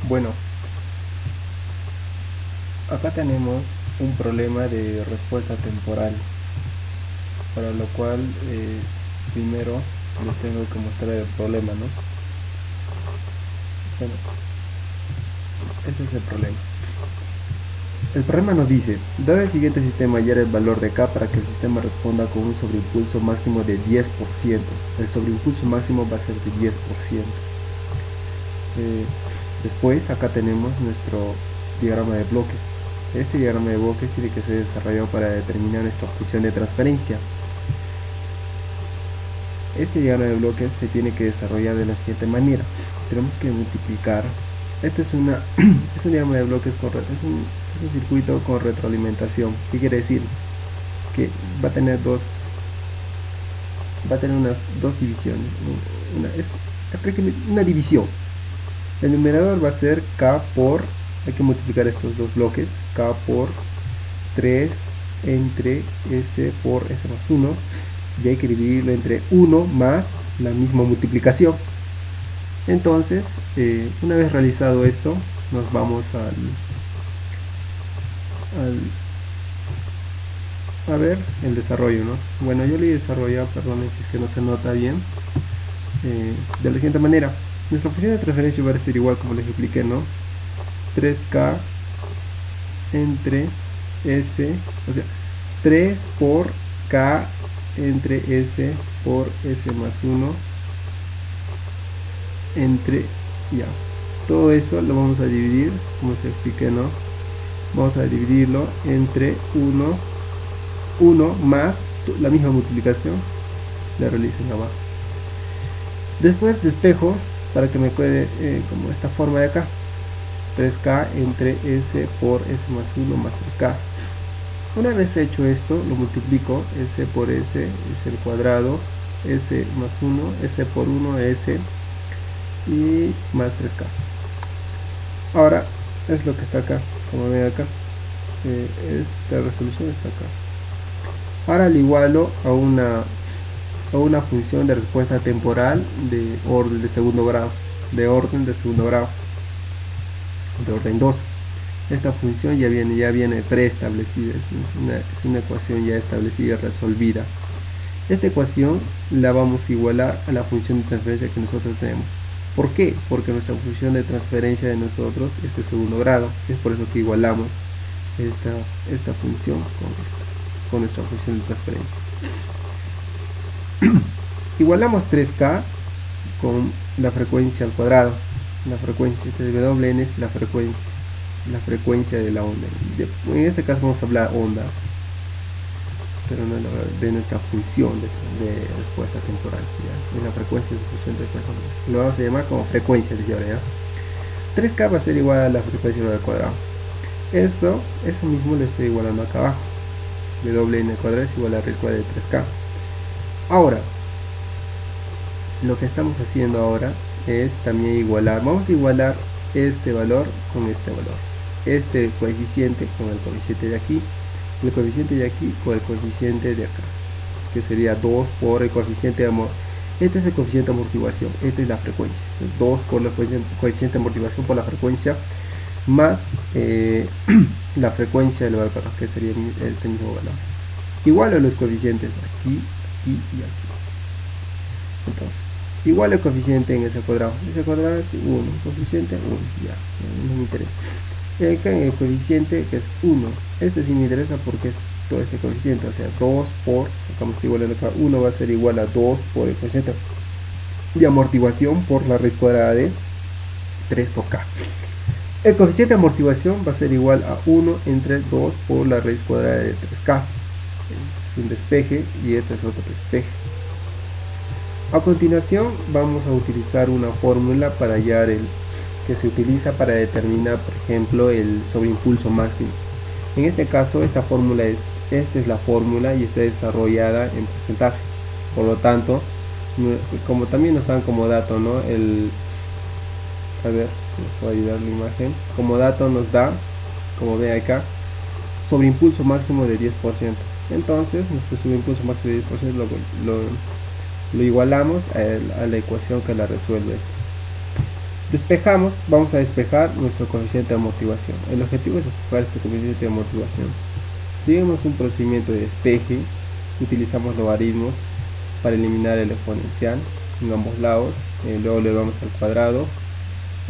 Bueno, acá tenemos un problema de respuesta temporal, para lo cual primero les tengo que mostrar el problema, ¿no? Bueno, ese es el problema. El problema nos dice, dado el siguiente sistema hallar el valor de K para que el sistema responda con un sobreimpulso máximo de 10%. El sobreimpulso máximo va a ser de 10%. Después acá tenemos nuestro diagrama de bloques. Este diagrama de bloques tiene que ser desarrollado para determinar nuestra función de transferencia. Este diagrama de bloques se tiene que desarrollar de la siguiente manera. Tenemos que multiplicar. Este es un diagrama de bloques es un circuito con retroalimentación. ¿Qué quiere decir? Que va a tener unas dos divisiones. Una división. El numerador va a ser K por, hay que multiplicar estos dos bloques, K por 3 entre S por S más 1, y hay que dividirlo entre 1 más la misma multiplicación. Entonces, una vez realizado esto, nos vamos a ver el desarrollo, ¿no? Bueno, yo lo he desarrollado, perdonen si es que no se nota bien, de la siguiente manera. Nuestra función de transferencia va a ser igual, como les expliqué, ¿no? 3K entre S, o sea, 3 por K entre S por S más 1 entre, ya, todo eso lo vamos a dividir, como se expliqué, ¿no? Vamos a dividirlo entre 1 más la misma multiplicación, la realizo en abajo. Después despejo para que me quede como esta forma de acá, 3K entre S por S más 1 más 3K. Una vez hecho esto, lo multiplico, S por S es el cuadrado, S más 1, S por 1, S y más 3K. Ahora es lo que está acá, como ven acá, esta resolución está acá. Ahora lo igualo a una función de respuesta temporal de orden de segundo grado, de orden 2. Esta función ya viene preestablecida, es una ecuación ya establecida, resolvida. Esta ecuación la vamos a igualar a la función de transferencia que nosotros tenemos. ¿Por qué? Porque nuestra función de transferencia de nosotros es de segundo grado. Es por eso que igualamos esta función con nuestra función de transferencia. Igualamos 3K con la frecuencia al cuadrado. La frecuencia, este Wn es la frecuencia de la onda. En este caso vamos a hablar onda, pero no de nuestra función de respuesta temporal, ¿ya? De la frecuencia de función de respuesta temporal. Lo vamos a llamar como frecuencia desde ahora, ¿ya? 3K va a ser igual a la frecuencia al cuadrado. Eso mismo lo estoy igualando acá abajo. Wn al cuadrado es igual a la raíz cuadrada de 3K. Ahora, lo que estamos haciendo ahora es también igualar, vamos a igualar este valor con este valor, este coeficiente con el coeficiente de aquí, el coeficiente de aquí con el coeficiente de acá, que sería 2 por el coeficiente de este es el coeficiente de amortiguación, esta es la frecuencia, 2 por el coeficiente de amortiguación por la frecuencia, más la frecuencia del valor, que sería este mismo valor, igual a los coeficientes aquí, aquí y aquí. Entonces, igual el coeficiente en ese cuadrado es 1, coeficiente 1, ya, no me interesa. Acá en el coeficiente que es 1, este sí me interesa porque es todo este coeficiente, o sea, 2 por, acá me estoy igualando acá, 1 va a ser igual a 2 por el coeficiente de amortiguación por la raíz cuadrada de 3 por K. El coeficiente de amortiguación va a ser igual a 1 entre 2 por la raíz cuadrada de 3K. Es un despeje y este es otro despeje. A continuación vamos a utilizar una fórmula para hallar que se utiliza para determinar, por ejemplo, el sobreimpulso máximo. En este caso, esta es la fórmula y está desarrollada en porcentaje. Por lo tanto, como también nos dan como dato, ¿no? A ver, nos puede ayudar la imagen. Como dato nos da, como ve acá, sobreimpulso máximo de 10%. Entonces, nuestro sobreimpulso máximo de 10% lo igualamos a la ecuación que la resuelve. Despejamos, vamos a despejar nuestro coeficiente de amortiguación. El objetivo es despejar este coeficiente de amortiguación. Seguimos un procedimiento de despeje, utilizamos logaritmos para eliminar el exponencial en ambos lados, luego le vamos al cuadrado,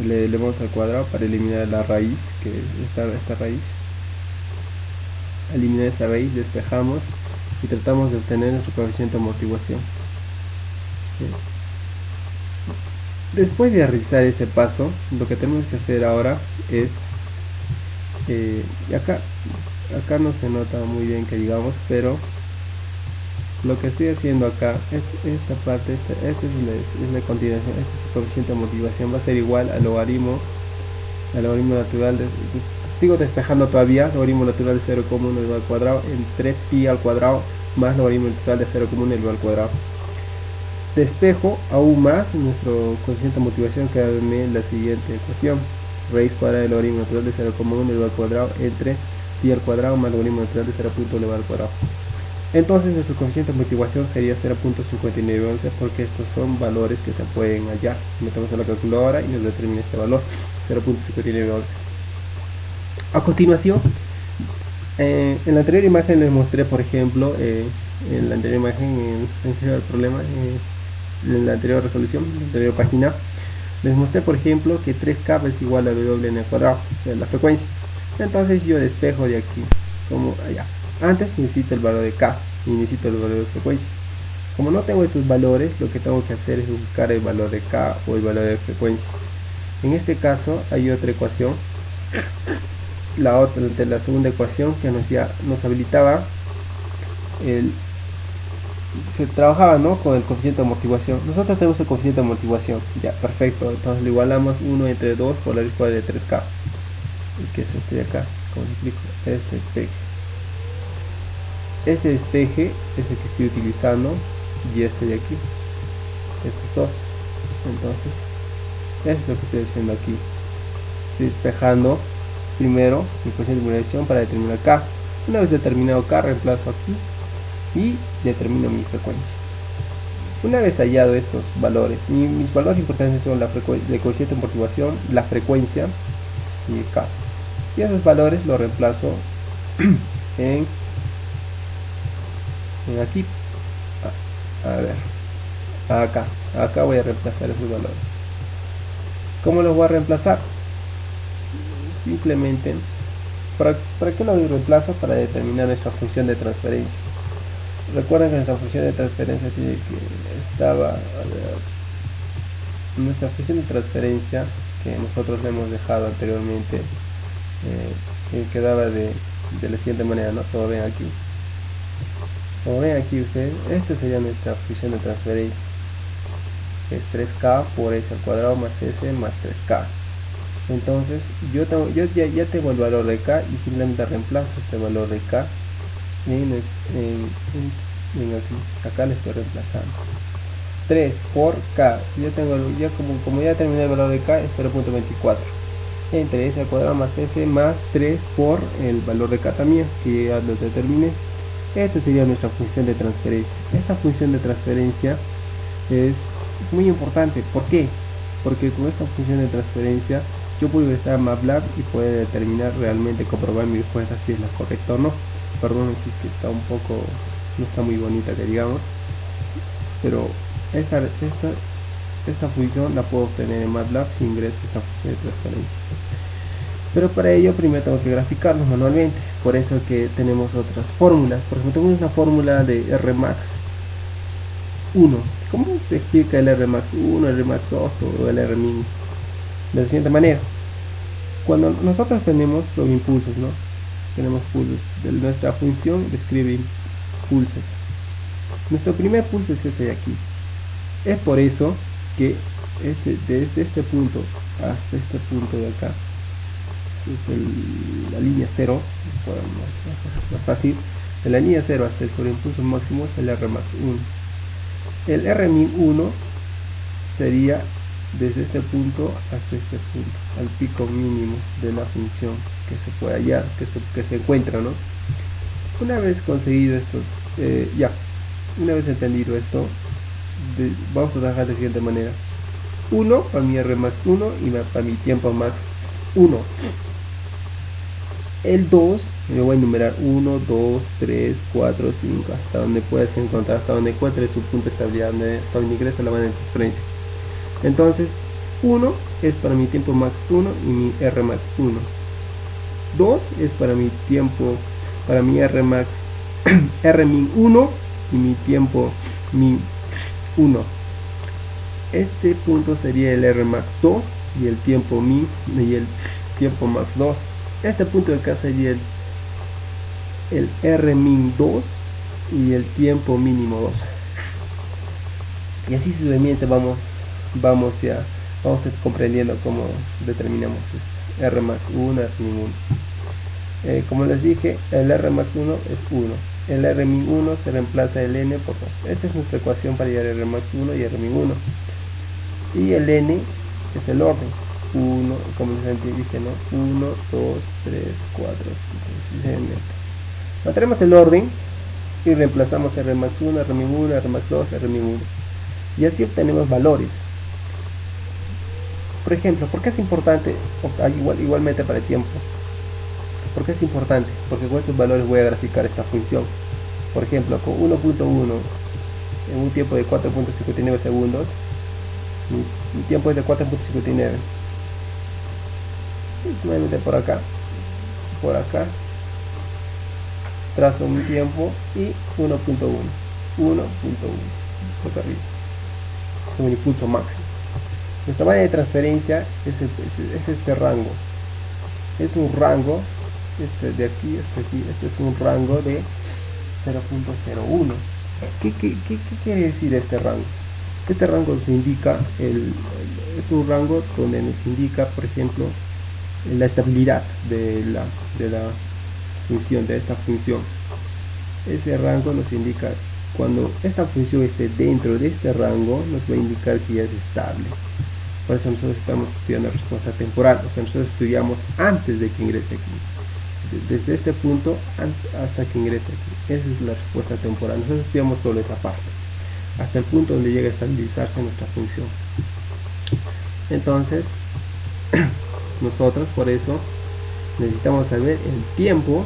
le vamos al cuadrado para eliminar la raíz, que es esta raíz. Eliminar esta raíz, despejamos y tratamos de obtener nuestro coeficiente de amortiguación. ¿Sí? Después de realizar ese paso, lo que tenemos que hacer ahora es, acá no se nota muy bien que digamos, pero lo que estoy haciendo acá, esta parte, esta es la continuación, este es el coeficiente de amortiguación, va a ser igual al logaritmo natural sigo despejando todavía, logaritmo natural de 0,1 elevado al cuadrado en 3pi al cuadrado más logaritmo natural de 0,1 elevado al cuadrado. Despejo aún más nuestro coeficiente de amortiguación, que da la siguiente ecuación: raíz cuadrada del logaritmo natural de 0,1 elevado al cuadrado entre pi al cuadrado más logaritmo natural de 0. elevado al cuadrado. Entonces nuestro coeficiente de amortiguación sería 0.5911, porque estos son valores que se pueden hallar. Metemos en la calculadora y nos determina este valor, 0.5911. A continuación, en la anterior imagen les mostré, por ejemplo, en la anterior imagen, en el anterior problema, en la anterior resolución, en la anterior página, les mostré, por ejemplo, que 3K es igual a W al cuadrado, o sea, la frecuencia. Entonces yo despejo de aquí, como allá. Antes necesito el valor de K y necesito el valor de frecuencia. Como no tengo estos valores, lo que tengo que hacer es buscar el valor de K o el valor de frecuencia. En este caso hay otra ecuación, la segunda ecuación, que nos habilitaba se trabajaba, ¿no?, con el coeficiente de amortiguación. Nosotros tenemos el coeficiente de amortiguación, ya, perfecto. Entonces lo igualamos 1 entre 2 por la raíz cuadrada de 3K, que es este de acá. Como explico, este despeje es el que estoy utilizando, y este de aquí, estos dos. Entonces eso es lo que estoy haciendo aquí. Estoy despejando primero mi coeficiente de amortiguación para determinar K. Una vez determinado K, reemplazo aquí y determino mi frecuencia. Una vez hallado estos valores, mis valores importantes son el coeficiente de amortiguación, la frecuencia y K. Y esos valores los reemplazo en aquí, acá voy a reemplazar esos valores. ¿Cómo los voy a reemplazar? Simplemente, ¿para qué los reemplazo? Para determinar nuestra función de transferencia. Recuerden que nuestra función de transferencia nuestra función de transferencia, que nosotros le hemos dejado anteriormente, que quedaba de la siguiente manera, ¿no? Como ven aquí ustedes, esta sería nuestra función de transferencia, es 3K por S al cuadrado más S más 3K. Entonces yo ya tengo el valor de K y simplemente reemplazo este valor de K acá le estoy reemplazando 3 por K. Como ya terminé el valor de K, es 0.24 entre S al cuadrado más S más 3 por el valor de K también, que ya lo determiné. Esta sería nuestra función de transferencia. Esta función de transferencia es muy importante. ¿Por qué? Porque con esta función de transferencia yo puedo ingresar a MATLAB y poder determinar realmente, comprobar mi respuesta si es la correcta o no. Perdón si es que está un poco, no está muy bonita que digamos, pero esta función la puedo obtener en MATLAB si ingreso esta función de transferencia. Pero para ello primero tengo que graficarlos manualmente, por eso que tenemos otras fórmulas. Por ejemplo, tengo una fórmula de Rmax 1. ¿Cómo se explica el Rmax 1, el Rmax 2 o el Rmin? De la siguiente manera: cuando nosotros tenemos son impulsos, ¿no? Tenemos pulsos, de nuestra función describe pulsos. Nuestro primer pulso es este de aquí. Es por eso que desde este punto hasta este punto de acá, la línea 0, más fácil, de la línea 0 hasta el sobreimpulso máximo es el Rmax 1. El Rmin 1 sería desde este punto hasta este punto, al pico mínimo de la función que se puede hallar, que se encuentra, ¿no? Una vez conseguido estos, una vez entendido esto, vamos a trabajar de la siguiente manera. 1 para mi R max 1 y para mi tiempo max 1. El 2, yo voy a enumerar 1, 2, 3, 4, 5, hasta donde puedes encontrar, hasta donde encuentres su punto de estabilidad, hasta donde ingresa la banda de transferencia. Entonces, 1 es para mi tiempo max 1 y mi R max 1. 2 es para mi tiempo, para mi R max R min 1 y mi tiempo min 1. Este punto sería el R max 2 y el tiempo min y el tiempo max 2. Este punto de acá sería el R min 2 y el tiempo mínimo 2. Y así sucesivamente vamos comprendiendo cómo determinamos este R max 1, R min 1. Como les dije, el R max 1 es 1. El R min 1 se reemplaza el N por 2. Esta es nuestra ecuación para llegar a R max 1 y R min 1. Y el N es el orden. 1, como les dije, ¿no? 1, 2, 3, 4, 5, 6, 7. Mantenemos el orden y reemplazamos R max 1, R min 1, R max 2, R min 1. Y así obtenemos valores. Por ejemplo, ¿por qué es importante? Igualmente para el tiempo. ¿Por qué es importante? Porque con estos valores voy a graficar esta función. Por ejemplo, con 1.1 en un tiempo de 4.59 segundos, mi tiempo es de 4.59. Nuevamente por acá, trazo mi tiempo y 1.1, por arriba, es un impulso máximo. Nuestra banda de transferencia es este rango, es un rango, de aquí, este es un rango de 0.01. ¿Qué quiere decir este rango? Este rango nos indica, es un rango donde nos indica, por ejemplo, la estabilidad de esta función. Ese rango nos indica, cuando esta función esté dentro de este rango, nos va a indicar que ya es estable. Por eso nosotros estamos estudiando respuesta temporal, o sea, nosotros estudiamos antes de que ingrese aquí, desde este punto hasta que ingrese aquí. Esa es la respuesta temporal. Nosotros estudiamos solo esa parte, hasta el punto donde llega a estabilizarse nuestra función. Entonces, nosotros por eso necesitamos saber el tiempo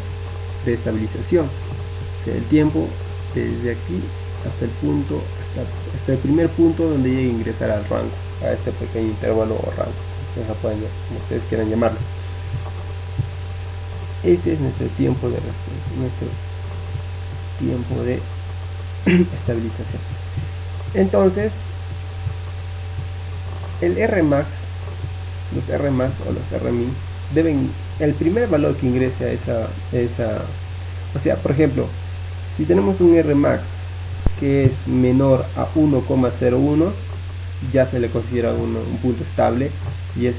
de estabilización, o sea, el tiempo desde aquí hasta el punto, hasta el primer punto donde llegue a ingresar al rango, a este pequeño intervalo o rango, como ustedes quieran llamarlo. Ese es nuestro tiempo de estabilización. Entonces, el R max, los R max o los R min deben, el primer valor que ingrese a esa, o sea, por ejemplo, si tenemos un R max que es menor a 1,01, ya se le considera un punto estable, y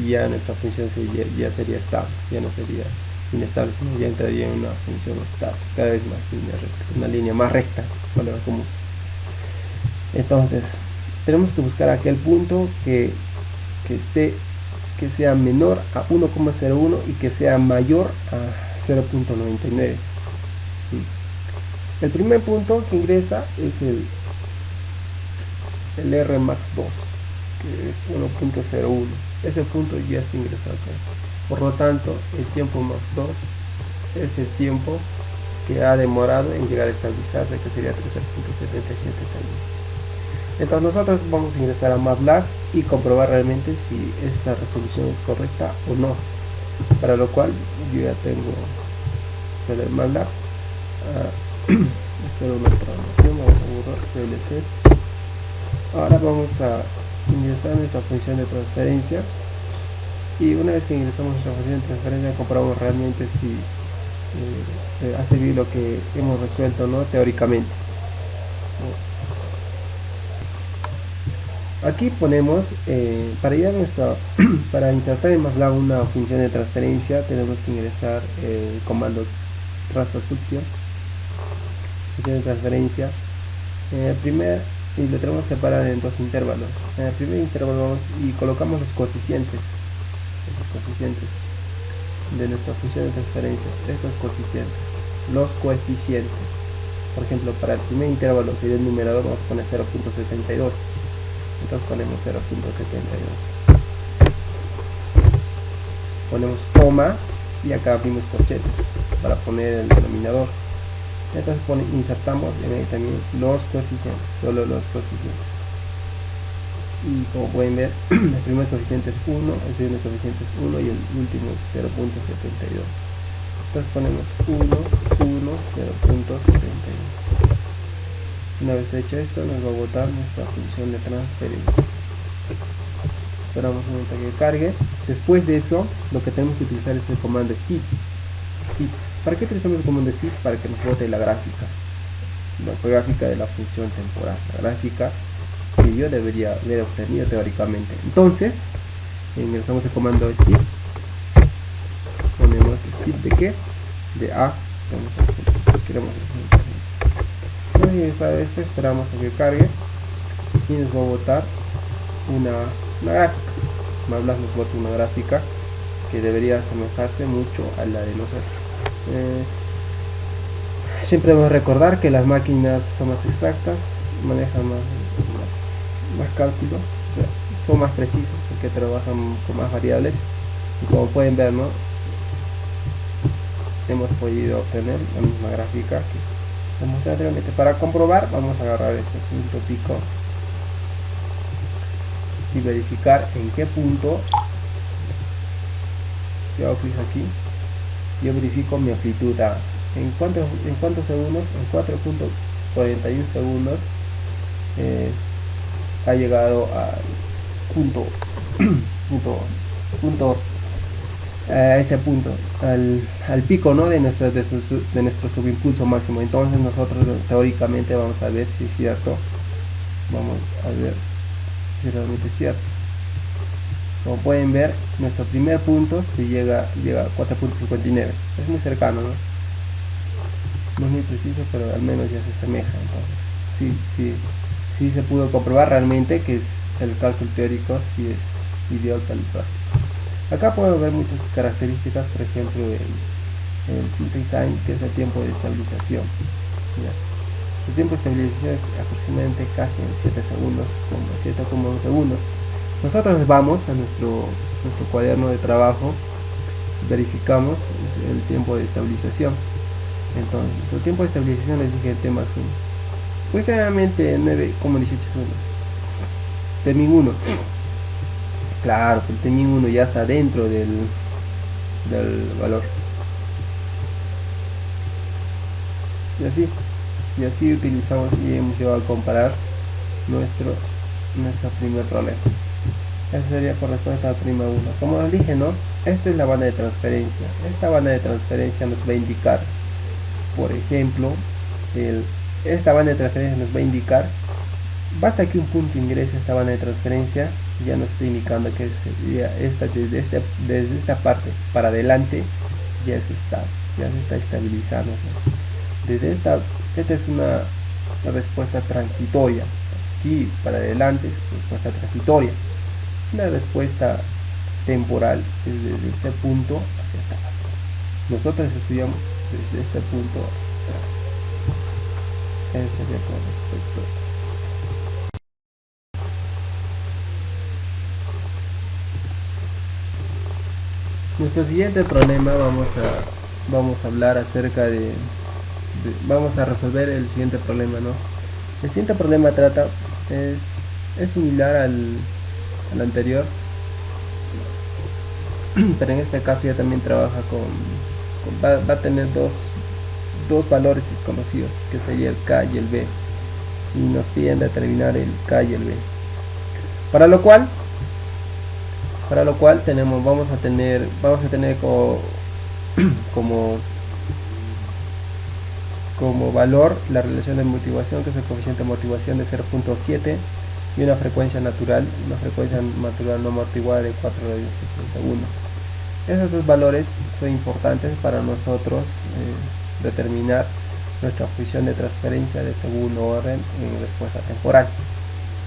ya nuestra función ya sería estable, ya no sería inestable, sino ya entraría en una función estable, cada vez más línea recta, una línea más recta, valor común. Entonces, tenemos que buscar aquel punto que sea menor a 1,01 y que sea mayor a 0.99. El primer punto que ingresa es el R max 2, que es 1.01. Ese punto ya está ingresado acá. Por lo tanto, el tiempo max 2 es el tiempo que ha demorado en llegar a estabilizarse, que sería 13.77 segundos. Entonces nosotros vamos a ingresar a MATLAB y comprobar realmente si esta resolución es correcta o no, para lo cual yo ya tengo el MATLAB. Espero una programación, vamos a borrar PLC. Ahora vamos a ingresar nuestra función de transferencia, y una vez que ingresamos nuestra función de transferencia comprobamos realmente si ha servido lo que hemos resuelto, ¿no? Teóricamente. Aquí ponemos, para insertar en MATLAB una función de transferencia, tenemos que ingresar el comando transfer function, función de transferencia. Y lo tenemos que separar en dos intervalos. En el primer intervalo vamos y colocamos los coeficientes de nuestra función de transferencia. Los coeficientes, por ejemplo, para el primer intervalo sería el numerador, vamos a poner 0.72. Entonces ponemos 0.72, ponemos coma y acá abrimos corchetes para poner el denominador. Entonces insertamos en ahí también los coeficientes, solo los coeficientes. Y como pueden ver, el primer coeficiente es 1, el segundo coeficiente es 1 y el último es 0.72. Entonces ponemos 1, 1, 0.72. Una vez hecho esto, nos va a botar nuestra función de transferencia. Esperamos un momento que cargue. Después de eso, lo que tenemos que utilizar es el comando skip. ¿Para qué utilizamos el comando skip? Para que nos bote la gráfica de la función temporal, la gráfica que yo debería haber obtenido teóricamente. Entonces ingresamos el comando skip, ponemos skip de qué, de A, queremos esto, esperamos a que cargue y nos va a botar una gráfica. Más nos bota una gráfica que debería asemejarse mucho a la de nosotros. Siempre debemos recordar que las máquinas son más exactas, manejan más cálculos, o sea, son más precisos porque trabajan con más variables, y como pueden ver, ¿no?, hemos podido obtener la misma gráfica que mostré anteriormente. Para comprobar, vamos a agarrar este punto pico y verificar en qué punto. Yo hago clic aquí, yo verifico mi amplitud A. ¿En cuántos segundos? En 4.41 segundos ha llegado al a ese punto, al pico, ¿no?, de nuestro subimpulso máximo. Entonces nosotros teóricamente vamos a ver si es cierto, vamos a ver si realmente es cierto. Como pueden ver, nuestro primer punto se llega a 4.59, es muy cercano, ¿no? No es muy preciso, pero al menos ya se asemeja. Entonces sí se pudo comprobar realmente que el cálculo teórico sí es ideal para el gráfico. Acá puedo ver muchas características, por ejemplo el cycle time, que es el tiempo de estabilización. ¿Ya? El tiempo de estabilización es aproximadamente casi en 7 segundos, como 7,1 segundos. Nosotros vamos a nuestro cuaderno de trabajo, verificamos el tiempo de estabilización. Entonces, el tiempo de estabilización les dije el T máximo, aproximadamente 9,18 segundos. Tmin 1. Claro, el Tmin 1 ya está dentro del valor. Y así utilizamos y hemos llegado a comparar nuestro primer problema. Eso sería por respuesta a prima 1. Como les dije, ¿no?, esta es la banda de transferencia. Esta banda de transferencia nos va a indicar, por ejemplo, esta banda de transferencia nos va a indicar, basta que un punto ingrese a esta banda de transferencia, ya nos está indicando que sería desde esta parte para adelante ya se está estabilizando, ¿no? Esta es una respuesta transitoria. Aquí para adelante es respuesta transitoria. La respuesta temporal es desde este punto hacia atrás. Nosotros estudiamos desde este punto atrás. Eso sería con respecto. Nuestro siguiente problema vamos a hablar acerca vamos a resolver el siguiente problema, ¿no? El siguiente problema es similar al anterior, pero en este caso ya también trabaja va a tener dos valores desconocidos, que sería el K y el B, y nos piden determinar el K y el B, para lo cual vamos a tener como valor la relación de motivación, que es el coeficiente de motivación de 0.7, y una frecuencia natural no amortiguada de 4 radios por segundo. Esos dos valores son importantes para nosotros determinar nuestra función de transferencia de segundo orden en respuesta temporal.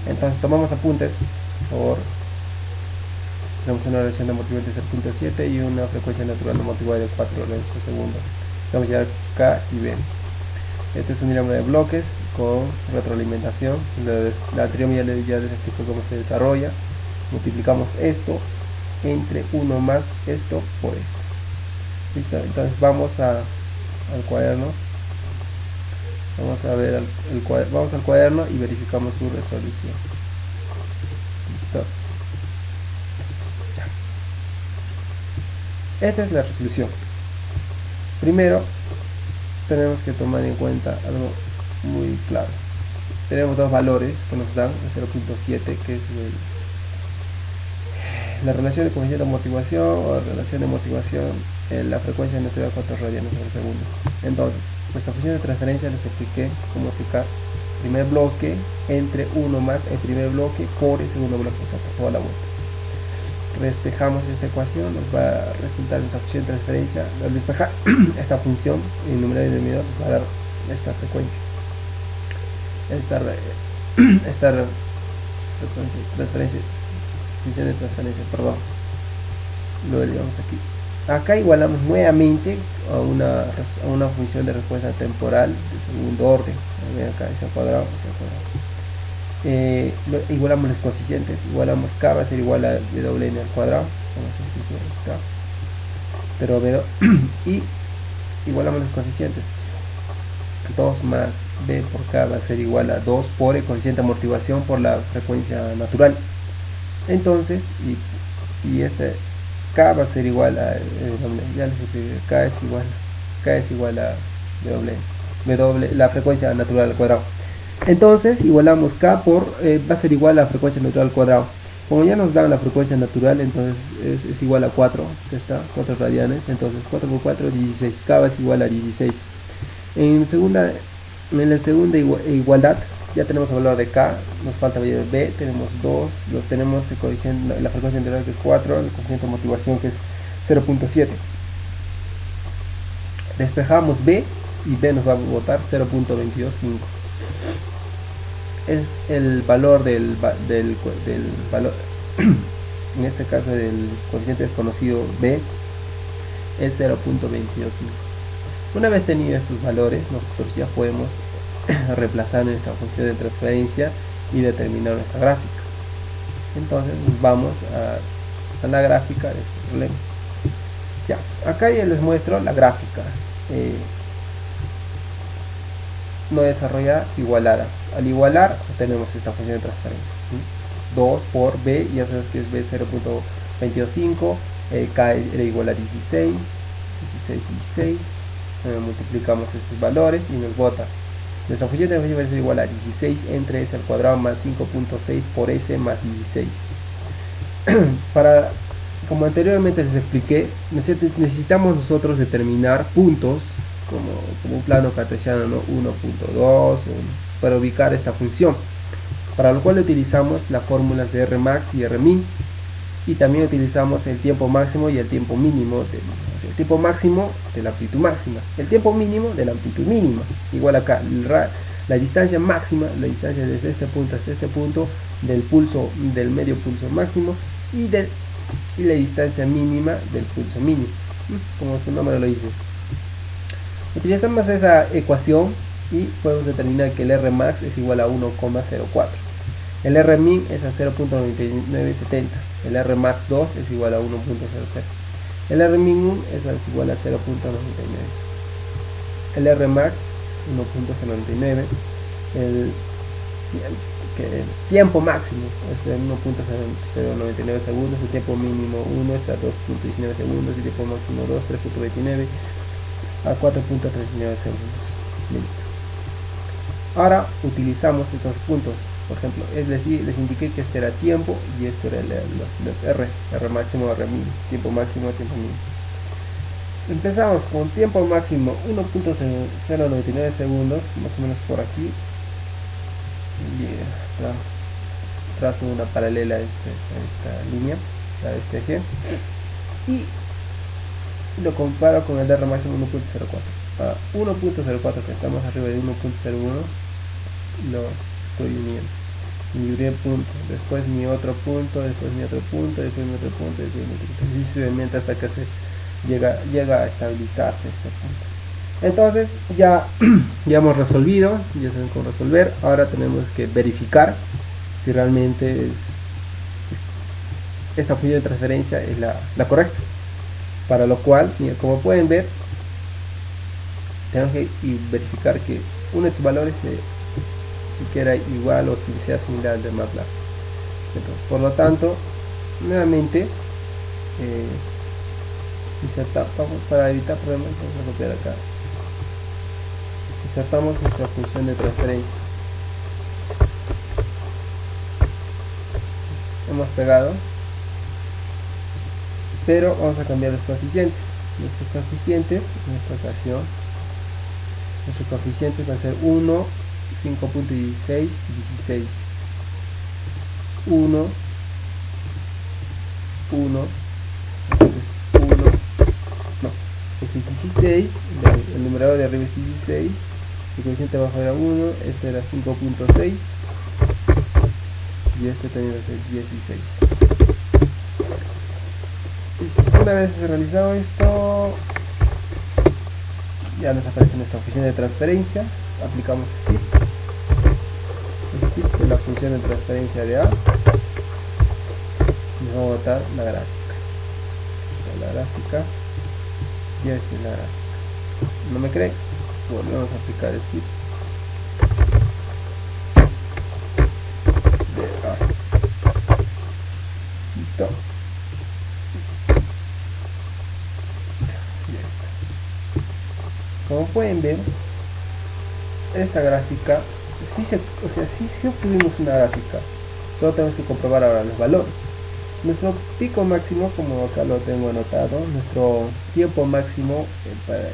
Entonces tomamos apuntes, por favor. Tenemos una relación de motivación de 0.7 y una frecuencia natural no amortiguada de 4 radios por segundo. Vamos a llevar K y B. Este es un diagrama de bloques con retroalimentación. La anterior ya les explico cómo se desarrolla. Multiplicamos esto entre 1 más esto por esto. ¿Listo? Entonces vamos al cuaderno. Vamos a ver vamos al cuaderno y verificamos su resolución. Listo. Esta es la resolución. Primero tenemos que tomar en cuenta algo muy claro. Tenemos dos valores que nos dan el 0.7, que es la relación de coeficiente de amortiguación o relación de amortiguación en la frecuencia natural 4 radianes por segundo. Entonces, nuestra función de transferencia les expliqué cómo aplicar primer bloque entre 1 más el primer bloque por el segundo bloque, o sea, por toda la vuelta. Despejamos esta ecuación, nos va a resultar nuestra función de transferencia. Al despejar esta función, el numerador y el denominador nos va a dar esta frecuencia. Esta transferencia, función de transferencia, perdón. Lo derivamos aquí. Acá igualamos nuevamente a una función de respuesta temporal de segundo orden. Acá es al cuadrado, igualamos los coeficientes, igualamos k va a ser igual a wn al cuadrado, pero y igualamos los coeficientes, 2 más b por k va a ser igual a 2 por el coeficiente de amortiguación por la frecuencia natural. Entonces, y este k va a ser igual a ya les expliqué, k es igual a w, la frecuencia natural al cuadrado. Entonces igualamos k por va a ser igual a la frecuencia natural al cuadrado. Como ya nos dan la frecuencia natural, entonces es igual a 4, ya está, 4 radianes. Entonces 4 por 4, 16, k va a ser igual a 16. En la segunda igualdad ya tenemos el valor de k, nos falta el valor de b, tenemos 2, tenemos el coeficiente, la frecuencia natural que es 4, el coeficiente de motivación que es 0.7. Despejamos b y b nos va a botar 0.225. Es el valor del valor en este caso del coeficiente desconocido b es 0.225. Una vez tenido estos valores, nosotros ya podemos reemplazar nuestra función de transferencia y determinar nuestra gráfica. Entonces vamos a la gráfica de este problema. Ya, acá ya les muestro la gráfica no desarrollada igualada. Al igualar obtenemos esta función de transferencia, 2 por b, ya sabes que es b 0.225, k era igual a 16, multiplicamos estos valores y nos bota nuestra función de transferencia va a ser igual a 16 entre s al cuadrado más 5.6 por s más 16. Como anteriormente les expliqué, necesitamos nosotros determinar puntos como un plano cartesiano, ¿no? 1.2 para ubicar esta función, para lo cual utilizamos las fórmulas de Rmax y Rmin, y también utilizamos el tiempo máximo y el tiempo mínimo el tiempo máximo de la amplitud máxima, el tiempo mínimo de la amplitud mínima. Igual acá la distancia máxima, la distancia desde este punto hasta este punto del medio pulso máximo y la distancia mínima del pulso mínimo, como su nombre lo dice. Utilizamos esa ecuación y podemos determinar que el Rmax es igual a 1,04, el Rmin es a 0.9970, el Rmax 2 es igual a 1.00, el Rmin 1 es igual a 0.99, el Rmax 1.099, el tiempo máximo es 1.099 segundos, el tiempo mínimo 1 es a 2.19 segundos, el tiempo máximo 2, 3.29 a 4.39 segundos. Listo. Ahora utilizamos estos puntos. Por ejemplo, les indiqué que este era tiempo y esto era los R máximo, R mínimo, tiempo máximo, tiempo mínimo. Empezamos con tiempo máximo 1.099 segundos, más o menos por aquí. Trazo una paralela a esta línea, a este eje, y lo comparo con el R máximo 1.04. A 1.04, que estamos arriba de 1.01, lo estoy uniendo. Mi primer punto, después mi otro punto, después mi otro punto, después mi otro punto, después mi otro punto, y sucesivamente hasta que llega a estabilizarse este punto. Entonces ya, ya hemos resolvido, ya saben cómo resolver. Ahora tenemos que verificar si realmente esta función de transferencia es la correcta. Para lo cual, mira, como pueden ver, tenemos que verificar que uno de estos valores siquiera igual o si sea similar al de MATLAB. Entonces, por lo tanto, nuevamente insertamos, para evitar problemas, vamos a copiar acá, insertamos nuestra función de transferencia. Hemos pegado, pero vamos a cambiar los coeficientes. Nuestros coeficientes en esta ocasión, nuestros coeficientes va a ser 1, 5.16 y 16. 1, 1, entonces 1, no, es 16, el numerador de arriba es 16, el coeficiente abajo era 1, este era 5.6 y este también va a ser 16. Una vez realizado esto, ya nos aparece nuestra función de transferencia. Aplicamos skip de la función de transferencia de A y nos va a botar la gráfica. Y esta es la gráfica. ¿No me cree? Volvemos a aplicar skip de A. Listo. Como pueden ver, esta gráfica, si obtuvimos una gráfica, solo tenemos que comprobar ahora los valores. Nuestro pico máximo, como acá lo tengo anotado, nuestro tiempo máximo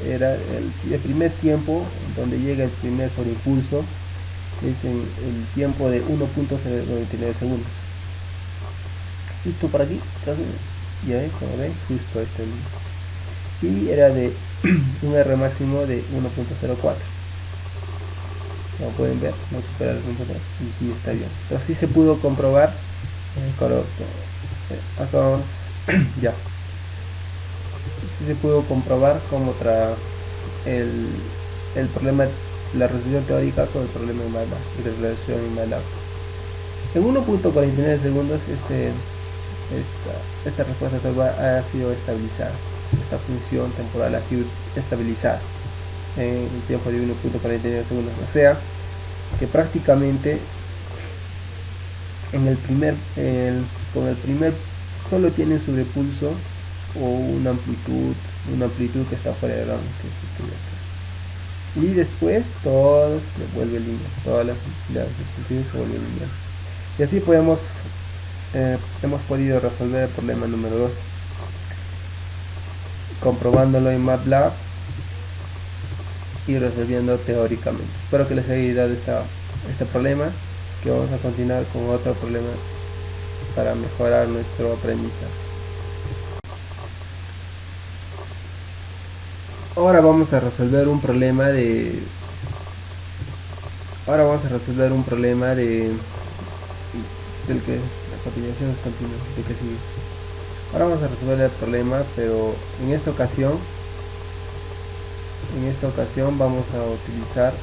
era el primer tiempo, donde llega el primer sobreimpulso, es en el tiempo de 1.099 segundos. Justo por aquí, ya ven, como ven, justo este mismo. Y era de un R máximo de 1.04. Como pueden ver, no supera el 1.04 y sí está bien. Entonces sí se pudo comprobar acá ya. Sí se pudo comprobar cómo el problema, la resolución teórica con el problema de MATLAB y la resolución en MATLAB. En 1.49 segundos esta respuesta ha sido estabilizada. Esta función temporal ha sido estabilizada en el tiempo de 1.49 segundos, o sea que prácticamente con el primer solo tiene un sobrepulso o una amplitud que está fuera de rango, y después todo se vuelve lineal, todas las amplitudes se vuelven lineal, y así hemos podido resolver el problema número 2 comprobándolo en MATLAB y resolviendo teóricamente. Espero que les haya ayudado este problema, que vamos a continuar con otro problema para mejorar nuestro aprendizaje. Ahora vamos a resolver un problema del que la continuación es continua, de que sigue. Ahora vamos a resolver el problema, pero en esta ocasión vamos a utilizar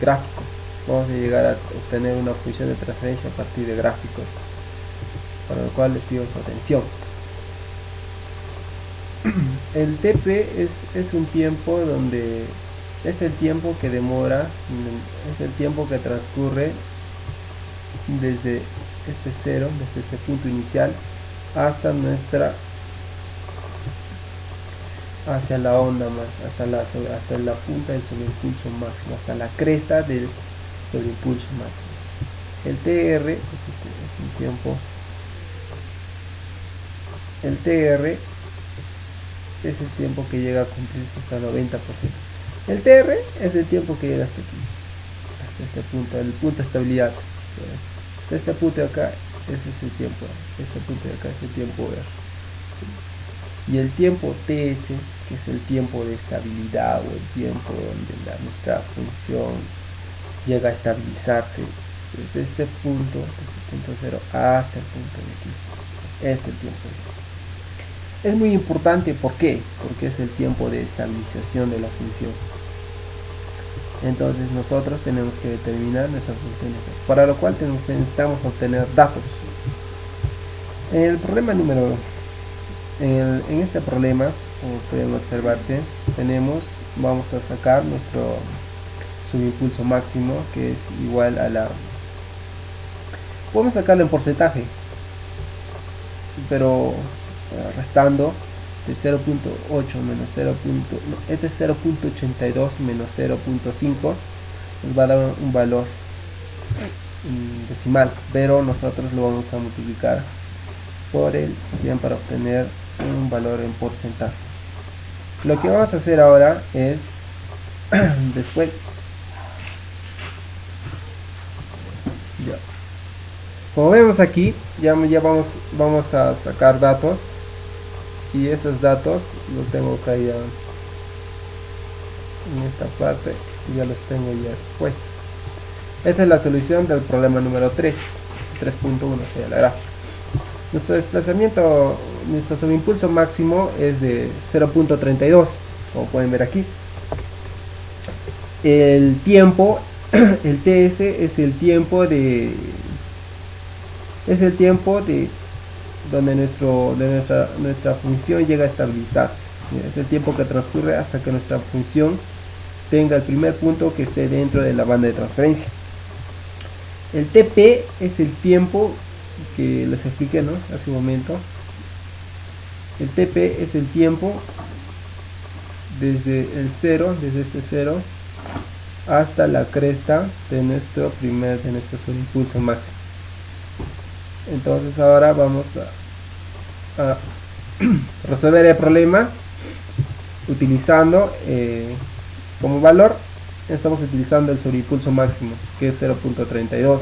gráficos. Vamos a llegar a obtener una función de transferencia a partir de gráficos, para lo cual les pido su atención. El TP es un tiempo donde es el tiempo que demora, es el tiempo que transcurre desde este cero, desde este punto inicial hasta hacia la onda más, hasta la punta del sobreimpulso máximo, hasta la cresta del sobreimpulso máximo. El TR es un tiempo, el TR es el tiempo que llega a cumplirse hasta el 90%. El TR es el tiempo que llega hasta aquí, hasta este punto, el punto de estabilidad. Hasta este punto de acá, ese es el tiempo, este punto de acá es el tiempo R. Y el tiempo TS, que es el tiempo de estabilidad, o el tiempo donde nuestra función llega a estabilizarse desde este punto 0 hasta el punto de aquí, es el tiempo. Es muy importante, ¿por qué? Porque es el tiempo de estabilización de la función. Entonces nosotros tenemos que determinar nuestras funciones, para lo cual necesitamos obtener datos. El problema número en este problema, como pueden observarse, vamos a sacar nuestro subimpulso máximo, que es igual a la, podemos sacarlo en porcentaje, pero restando de 0.8 menos 0. Este es 0.82 menos 0.5, nos va a dar un valor decimal, pero nosotros lo vamos a multiplicar por el 100 para obtener un valor en porcentaje. Lo que vamos a hacer ahora es después ya, como vemos aquí, ya vamos a sacar datos, y esos datos los tengo acá ya en esta parte, y ya los tengo ya expuestos. Esta es la solución del problema número 3.1, sería la gráfica. Nuestro desplazamiento, nuestro subimpulso máximo es de 0.32, como pueden ver aquí. El tiempo, el TS es el tiempo de donde nuestra función llega a estabilizar. Es el tiempo que transcurre hasta que nuestra función tenga el primer punto que esté dentro de la banda de transferencia. El TP es el tiempo que les expliqué, ¿no?, hace un momento. El TP es el tiempo desde el 0, desde este 0 hasta la cresta de nuestro subimpulso máximo. Entonces ahora vamos a resolver el problema utilizando como valor, estamos utilizando el subimpulso máximo, que es 0.32.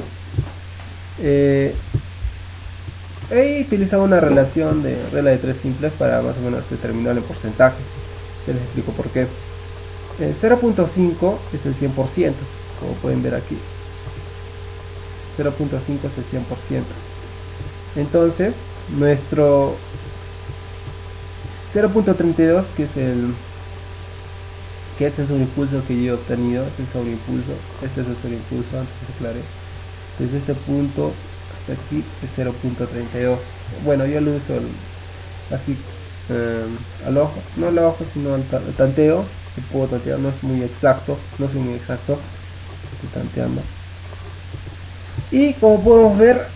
He utilizado una relación de regla de 3 simples para más o menos determinar el porcentaje. Ya les explico por qué. 0.5 es el 100%, como pueden ver aquí. 0.5 es el 100%. Entonces, nuestro 0.32, que es el sobreimpulso que yo he obtenido, es el sobreimpulso, este es el sobreimpulso, antes de aclarar. Desde este punto hasta aquí es 0.32. Bueno, yo lo uso así al ojo, no al ojo, sino al tanteo, que puedo tantear, no es muy exacto, estoy tanteando. Y como podemos ver,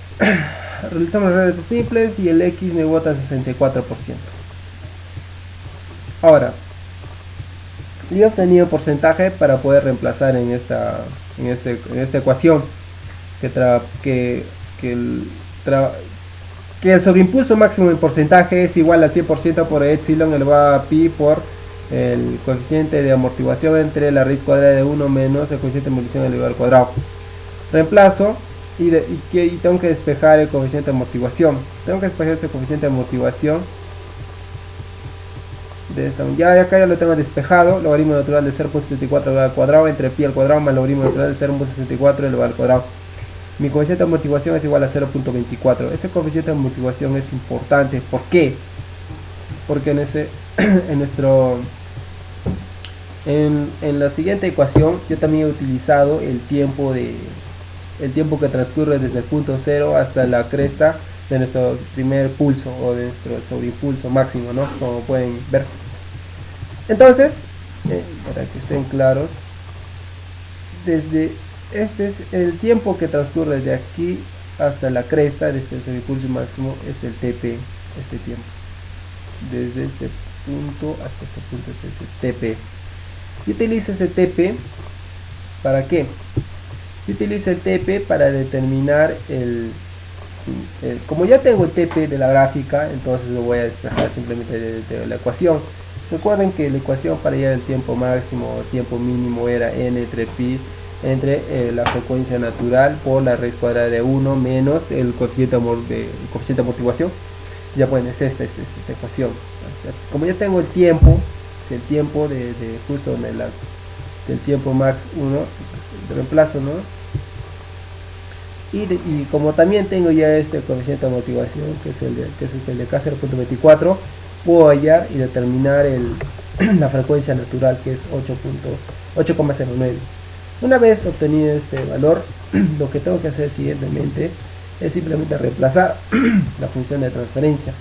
realizamos las redes simples y el X me bota 64%. Ahora, yo he obtenido porcentaje para poder reemplazar en esta ecuación que el sobreimpulso máximo en porcentaje es igual a 100% por epsilon elevado a pi por el coeficiente de amortiguación entre la raíz cuadrada de 1 menos el coeficiente de amortiguación elevado al cuadrado. Reemplazo y tengo que despejar el coeficiente de amortiguación. Tengo que despejar este coeficiente de amortiguación de esta. Ya acá ya lo tengo despejado. Logaritmo natural de 0.64 elevado al cuadrado entre pi al cuadrado más logaritmo natural de 0.64 elevado al cuadrado. Mi coeficiente de amortiguación es igual a 0.24. Ese coeficiente de amortiguación es importante. ¿Por qué? Porque en la siguiente ecuación yo también he utilizado el tiempo que transcurre desde el punto 0 hasta la cresta de nuestro primer pulso o de nuestro sobreimpulso máximo, ¿no?, como pueden ver. Entonces, para que estén claros, este es el tiempo que transcurre de aquí hasta la cresta de este sobreimpulso máximo, es el TP, este tiempo. Desde este punto hasta este punto es ese TP. Y utilizo ese TP, ¿para qué? Yo utilizo el TP para determinar como ya tengo el TP de la gráfica, entonces lo voy a despejar simplemente de la ecuación. Recuerden que la ecuación para hallar el tiempo máximo o tiempo mínimo era n entre pi entre la frecuencia natural por la raíz cuadrada de 1 menos el coeficiente de amortiguación. Ya pueden, es esta ecuación. Como ya tengo el tiempo de justo del tiempo max 1, de reemplazo, ¿no? Y como también tengo ya este coeficiente de amortiguación, que es el de K0.24, puedo hallar y determinar la frecuencia natural, que es 8,09. Una vez obtenido este valor, lo que tengo que hacer siguientemente es simplemente reemplazar la función de transferencia.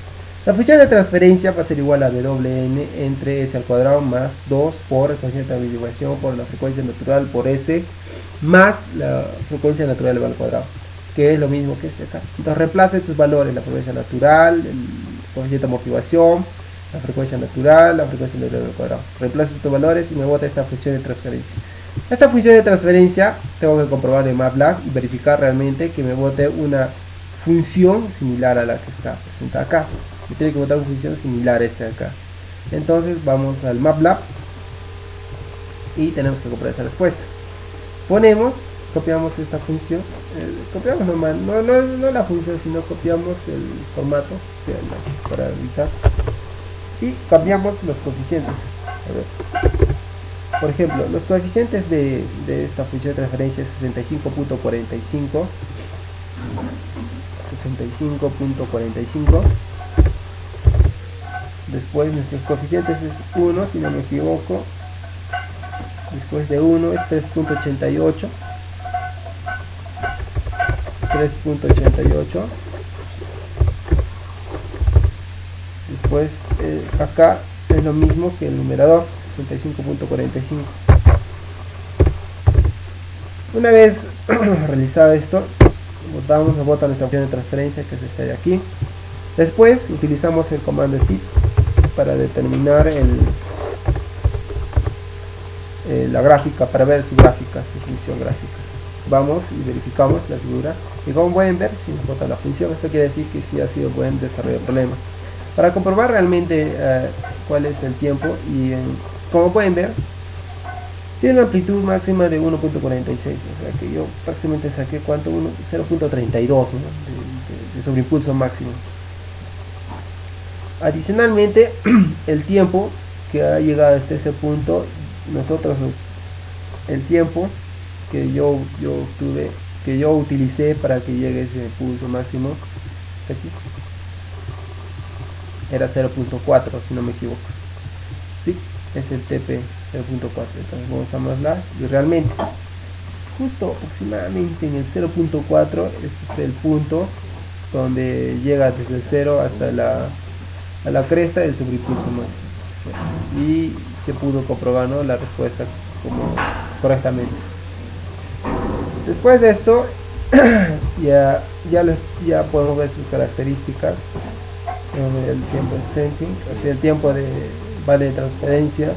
La función de transferencia va a ser igual a Wn entre s al cuadrado más 2 por el coeficiente de averiguación por la frecuencia natural por s más la frecuencia natural elevado al cuadrado, que es lo mismo que este acá. Entonces reemplaza estos valores, la frecuencia natural, el coeficiente de amortiguación, la frecuencia natural, la frecuencia natural al cuadrado. Reemplazo estos valores y me bota esta función de transferencia. Esta función de transferencia tengo que comprobar en MATLAB y verificar realmente que me bote una función similar a la que está presentada acá. Me tiene que botar una función similar a esta de acá. Entonces vamos al MATLAB y tenemos que comprobar esa respuesta. Ponemos, copiamos esta función, copiamos normal, no la función, sino copiamos el formato, para evitar, y cambiamos los coeficientes. A ver. Por ejemplo, los coeficientes de esta función de transferencia es 65.45, 65.45. Después nuestros coeficientes es 1, si no me equivoco. Después de 1 es 3.88. 3.88. Después acá es lo mismo que el numerador, 65.45. Una vez realizado esto, nos bota nuestra función de transferencia, que es esta de aquí. Después utilizamos el comando STIP para determinar la gráfica, para ver su gráfica, su función gráfica. Vamos y verificamos la figura y como pueden ver, si nos bota la función, esto quiere decir que sí ha sido buen desarrollo del problema. Para comprobar realmente cuál es el tiempo, y como pueden ver, tiene una amplitud máxima de 1.46, o sea que yo prácticamente saqué ¿cuánto? 0.32, ¿no? de sobreimpulso máximo. Adicionalmente, el tiempo que ha llegado hasta ese punto, el tiempo que yo obtuve, que yo utilicé para que llegue ese pulso máximo, aquí, era 0.4, si no me equivoco. Sí, es el TP 0.4. Entonces vamos a MATLAB y realmente, justo aproximadamente en el 0.4, ese es el punto donde llega desde el 0 hasta la cresta del sobreimpulso máximo. Y se pudo comprobar, ¿no?, la respuesta correctamente. Después de esto, ya podemos ver sus características. El tiempo de sensing, el tiempo de vale de transferencia.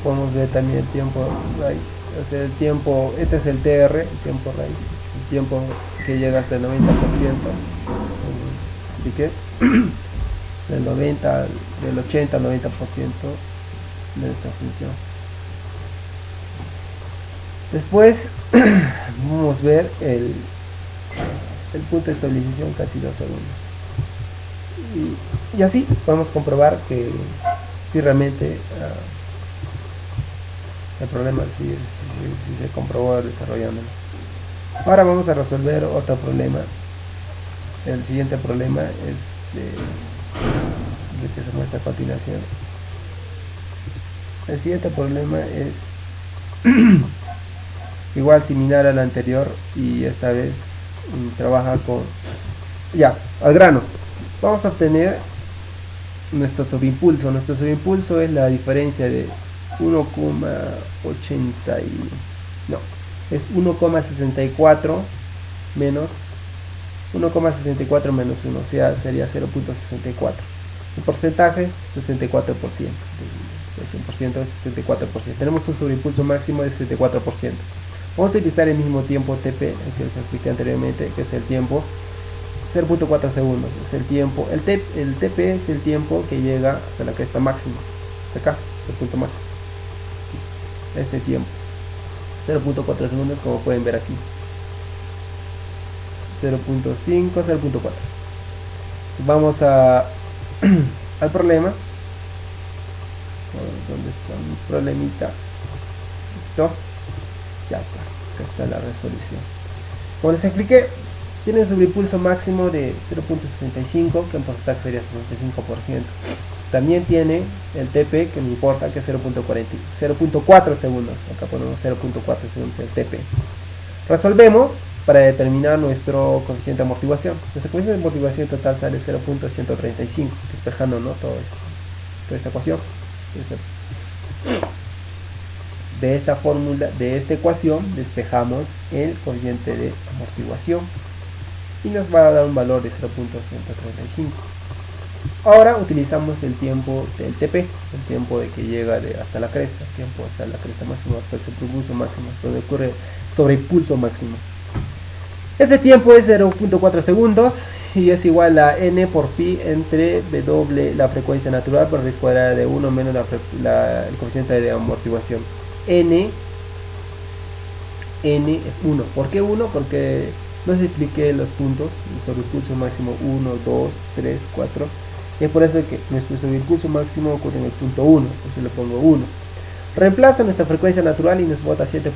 Podemos ver también el tiempo raíz, el tiempo, este es el TR, el tiempo raíz, el tiempo que llega hasta el 90%, así que del 80 al 90% de esta función. Después vamos a ver el punto de estabilización, casi 2 segundos. Y así podemos comprobar que si realmente el problema sí se comprobó desarrollándolo. Ahora vamos a resolver otro problema. El siguiente problema es de que se muestra a continuación. El siguiente problema es igual, similar al anterior, y esta vez trabaja con, al grano. Vamos a obtener nuestro sobreimpulso. Nuestro sobreimpulso es la diferencia de 1,64 menos 1,64 menos 1, o sea, sería 0.64. El porcentaje, 64%. El 100% es 64%. Tenemos un sobreimpulso máximo de 64%. Vamos a utilizar el mismo tiempo TP, el que les expliqué anteriormente, que es el tiempo 0.4 segundos. Es el tiempo, el TP es el tiempo que llega hasta la cresta máxima. Hasta acá, el punto máximo. Este tiempo. 0.4 segundos, como pueden ver aquí. 0.5, 0.4. Vamos al problema. ¿Dónde está mi problemita? ¿Listo? Ya está. Acá está la resolución. Como les expliqué, tiene un sobreimpulso máximo de 0.65, que en porcentaje sería 65%. También tiene el TP, que no importa, que es 0.4 segundos. Acá ponemos 0.4 segundos el TP. Resolvemos para determinar nuestro coeficiente de amortiguación. Nuestro coeficiente de amortiguación total sale 0.135, despejando, ¿no?, todo esto, toda esta ecuación. De esta fórmula, de esta ecuación, despejamos el coeficiente de amortiguación y nos va a dar un valor de 0.135. Ahora utilizamos el tiempo del TP, el tiempo de que llega hasta la cresta, el tiempo hasta la cresta máxima, hasta el sobrepulso máximo, donde ocurre sobrepulso máximo. Ese tiempo es 0.4 segundos y es igual a n por pi entre w, la frecuencia natural, por raíz cuadrada de 1 menos el coeficiente de amortiguación. N es 1. ¿Por qué 1? Porque no se expliqué los puntos, el sobrepulso máximo 1, 2, 3, 4. Es por eso que nuestro sobrepulso máximo ocurre en el punto 1, entonces le pongo 1. Reemplazo nuestra frecuencia natural y nos bota 7.92, esa es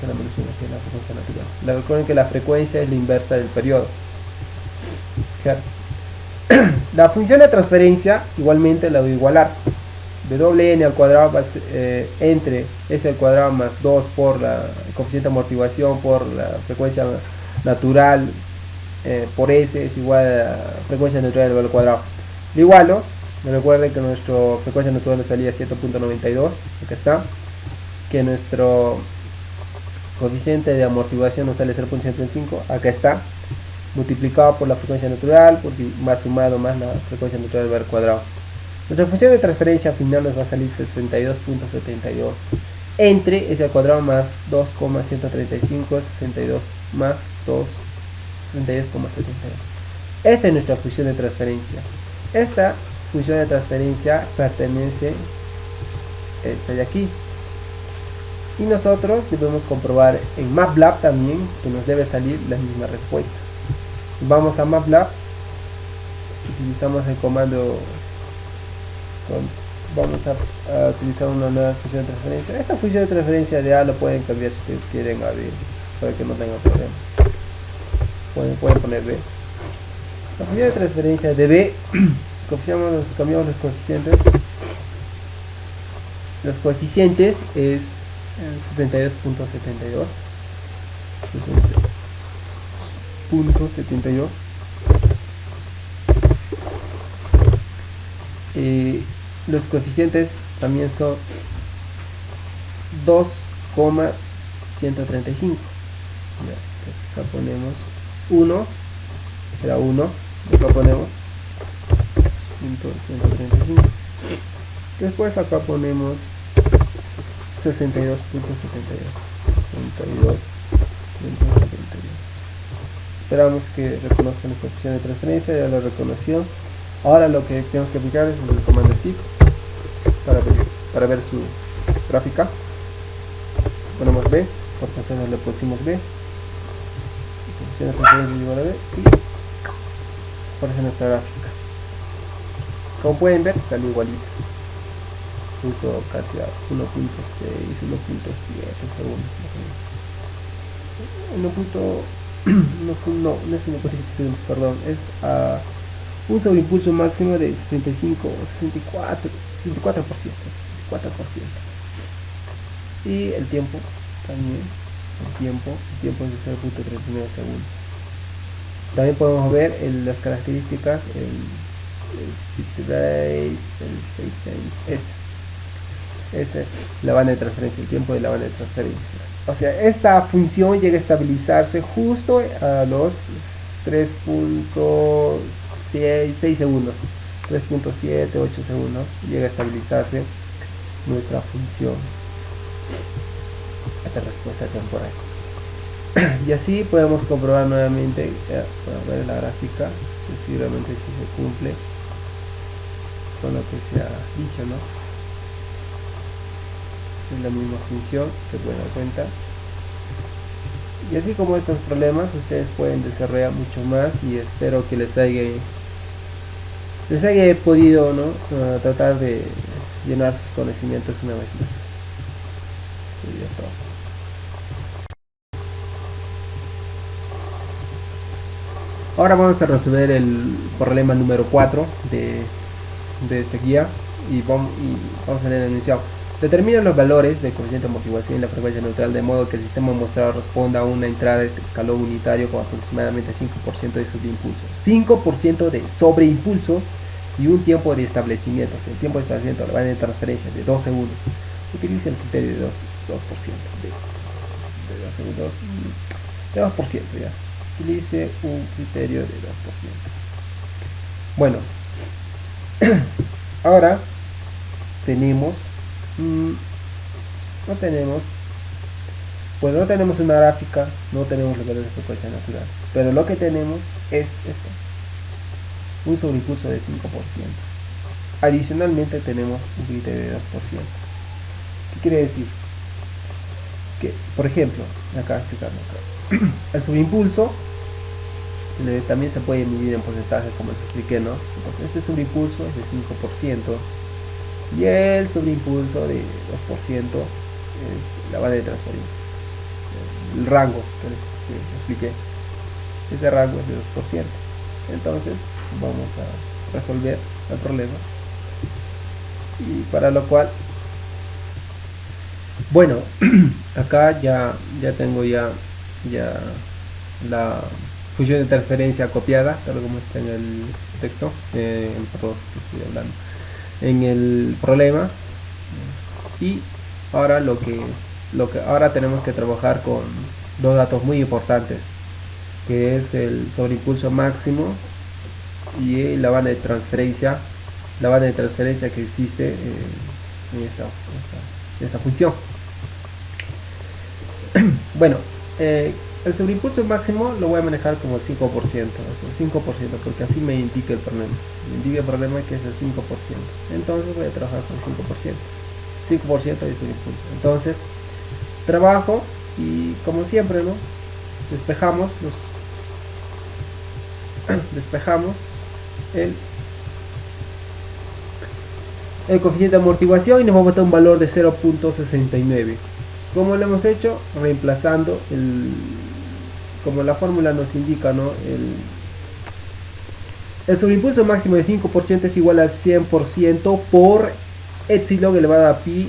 la menos 1, que es la frecuencia natural. Recuerden que la frecuencia es la inversa del periodo. La función de transferencia igualmente la voy a igualar. Wn al cuadrado entre s al cuadrado más 2 por el coeficiente de amortiguación por la frecuencia natural por s es igual a la frecuencia natural al cuadrado. Lo igualo. Recuerden que nuestra frecuencia natural nos salía 7.92, acá está, que nuestro coeficiente de amortiguación nos sale 0.135, acá está, multiplicado por la frecuencia natural, más sumado más la frecuencia natural al cuadrado. Nuestra función de transferencia final nos va a salir 62.72 entre s al cuadrado más 2,135, 62 más 2, 62,72. Esta es nuestra función de transferencia. Esta función de transferencia pertenece a esta de aquí. Y nosotros debemos comprobar en MATLAB también que nos debe salir la misma respuesta. Vamos a MATLAB, utilizamos el comando, vamos a utilizar una nueva función de transferencia. Esta función de transferencia de A lo pueden cambiar si ustedes quieren a B, para que no tengan problemas. Pueden poner B. La función de transferencia de B, cambiamos los coeficientes. Los coeficientes es 62.72. 62.72. Los coeficientes también son 2,135. Acá ponemos 1, era 1, acá ponemos 135. Después acá ponemos 62.72. 62.72. Esperamos que reconozcan la coeficiente de transferencia, ya lo reconoció. Ahora lo que tenemos que aplicar es el comando skip para ver su gráfica. Ponemos B, por funciones le pusimos B. Coeficiente de transferencia igual a B y aparece nuestra gráfica. Como pueden ver, está igualito. Justo casi a 1.6, 1.7 segundos. 1. No es 1.7 segundos, perdón, es a un sobreimpulso máximo de 65 o 64%. Y el tiempo también, el tiempo es de 0.39 segundos. También podemos ver las características, el speed race, el save times, esta es la banda de transferencia, el tiempo de la banda de transferencia. O sea, esta función llega a estabilizarse justo a los 3.6 segundos, 3.7, 8 segundos, llega a estabilizarse nuestra función de respuesta temporal. Y así podemos comprobar nuevamente, para ver la gráfica, si realmente si se cumple con lo que se ha dicho, ¿no? Es la misma función, se pueden dar cuenta. Y así como estos problemas, ustedes pueden desarrollar mucho más y espero que les haya podido, ¿no?, tratar de llenar sus conocimientos una vez más. Sería todo. Ahora vamos a resolver el problema número 4 de de esta guía y vamos a leer el enunciado. Determina los valores del coeficiente de amortiguación y la frecuencia neutral de modo que el sistema mostrado responda a una entrada de escalón unitario con aproximadamente 5% de sobreimpulso. 5% de sobreimpulso y un tiempo de establecimiento. O sea, el tiempo de establecimiento la banda de transferencia de 2 segundos. Utiliza el criterio de 2%. De 2%, ya. Utilice un criterio de 2%. Bueno, ahora tenemos no tenemos una gráfica, no tenemos los valores de frecuencia natural, pero lo que tenemos es esto, un sobreimpulso de 5%. Adicionalmente tenemos un criterio de 2%. ¿Qué quiere decir? Que, por ejemplo, acá explicando acá, el sobreimpulso también se puede medir en porcentajes, como les expliqué, ¿no? Entonces este sobreimpulso es de 5%. Y el sobreimpulso de 2% es la banda de transferencia. El rango que les expliqué, ese rango es de 2%. Entonces vamos a resolver el problema. Y para lo cual, bueno, acá ya tengo ya la función de transferencia copiada, tal como está en el texto, perdón, estoy hablando, en el problema. Y ahora lo que ahora tenemos que trabajar con dos datos muy importantes, que es el sobreimpulso máximo y la banda de transferencia que existe en esta función. Bueno, el sobreimpulso máximo lo voy a manejar como el 5%, o sea, 5%, porque así me indica el problema. Me indica el problema que es el 5%. Entonces voy a trabajar con el 5%. 5% de sobreimpulso. Entonces, trabajo y como siempre, ¿no? Despejamos el coeficiente de amortiguación y nos vamos a dar un valor de 0.69. ¿Cómo lo hemos hecho? Reemplazando como la fórmula nos indica, ¿no? El sobreimpulso máximo de 5% es igual al 100% por epsilon elevado a pi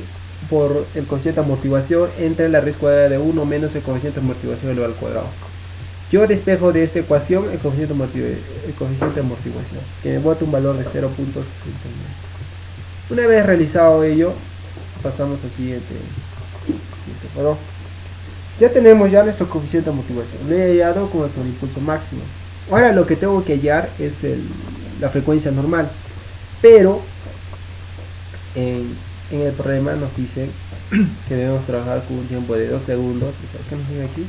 por el coeficiente de amortiguación entre la raíz cuadrada de 1 menos el coeficiente de amortiguación elevado al cuadrado. Yo despejo de esta ecuación el coeficiente de amortiguación, que me bota un valor de 0.69. Una vez realizado ello, pasamos al siguiente. Bueno, ya tenemos nuestro coeficiente de amortiguación, lo he hallado como el sobreimpulso máximo. Ahora lo que tengo que hallar es la frecuencia normal, pero en el problema nos dice que debemos trabajar con un tiempo de 2 segundos. ¿Qué nos dice aquí?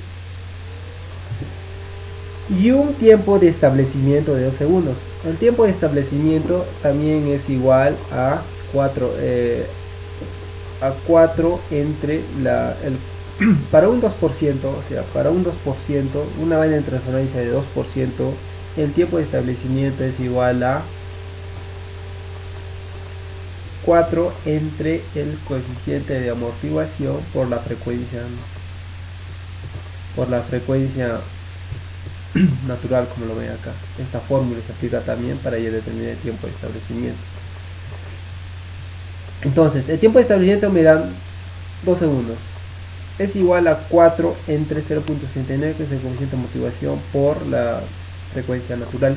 Y un tiempo de establecimiento de 2 segundos. El tiempo de establecimiento también es igual a 4 entre para un 2%, o sea, para un 2%, una vaina de transferencia de 2%, el tiempo de establecimiento es igual a 4 entre el coeficiente de amortiguación por la frecuencia natural, como lo ven acá. Esta fórmula se aplica también para ya determinar el tiempo de establecimiento. Entonces, el tiempo de establecimiento me da 2 segundos. Es igual a 4 entre 0.69, que es el coeficiente de amortiguación, por la frecuencia natural.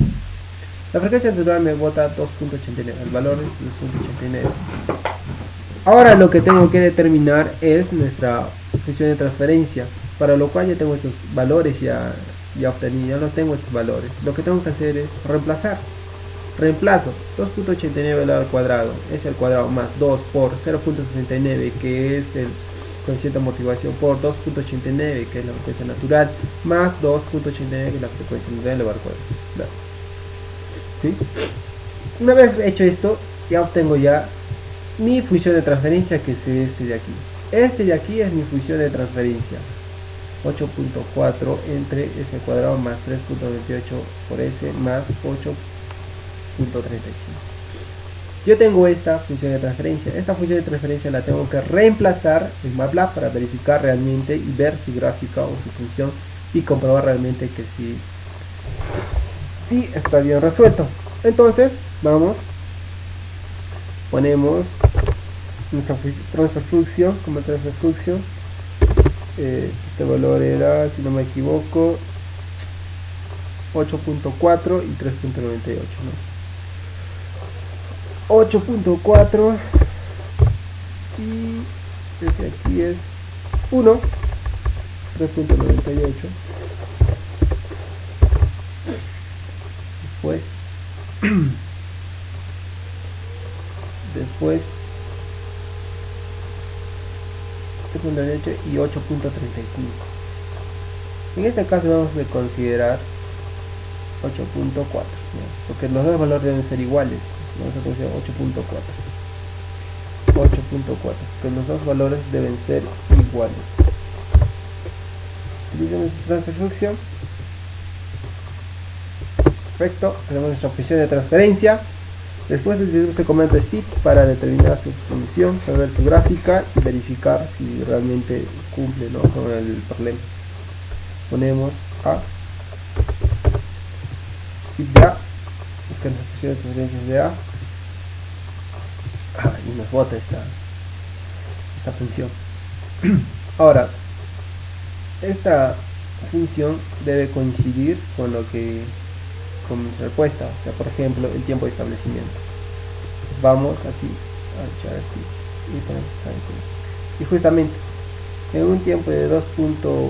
La frecuencia natural me bota 2.89, el valor es 2.89. Ahora lo que tengo que determinar es nuestra función de transferencia, para lo cual ya tengo estos valores ya obtenidos, ya no tengo estos valores. Lo que tengo que hacer es reemplazar. Reemplazo 2.89 elevado al cuadrado, es el cuadrado, más 2 por 0.69, que es el coeficiente de amortiguación, por 2.89, que es la frecuencia natural, más 2.89, que es la frecuencia natural elevado al cuadrado. ¿Sí? Una vez hecho esto, ya obtengo ya mi función de transferencia, que es este de aquí. Este de aquí es mi función de transferencia, 8.4 entre s cuadrado más 3.28 por s más 8.35. Yo tengo esta función de transferencia. Esta función de transferencia la tengo que reemplazar en MATLAB para verificar realmente y ver su gráfica o su función y comprobar realmente que sí está bien resuelto. Entonces vamos Ponemos nuestra transfer function como transfer function. Este valor era, si no me equivoco, 8.4 y 3.98, ¿no? 8.4 y desde aquí es 1, 3.98. Después 3.98 y 8.35. En este caso vamos a considerar 8.4, ¿no? Porque los dos valores deben ser iguales. Vamos a considerar 8.4, que los dos valores deben ser iguales. Utilizamos transfer function. Perfecto, tenemos nuestra función de transferencia. Después se comenta step para determinar su función, ver su gráfica y verificar si realmente cumple, ¿no?, con el problema. Ponemos a step de a, buscamos la función de transferencia de a, y nos bota esta función. Ahora, esta función debe coincidir con con mi respuesta, o sea, por ejemplo, el tiempo de establecimiento. Vamos aquí a Chartis y ponemos y justamente en un tiempo de 2.1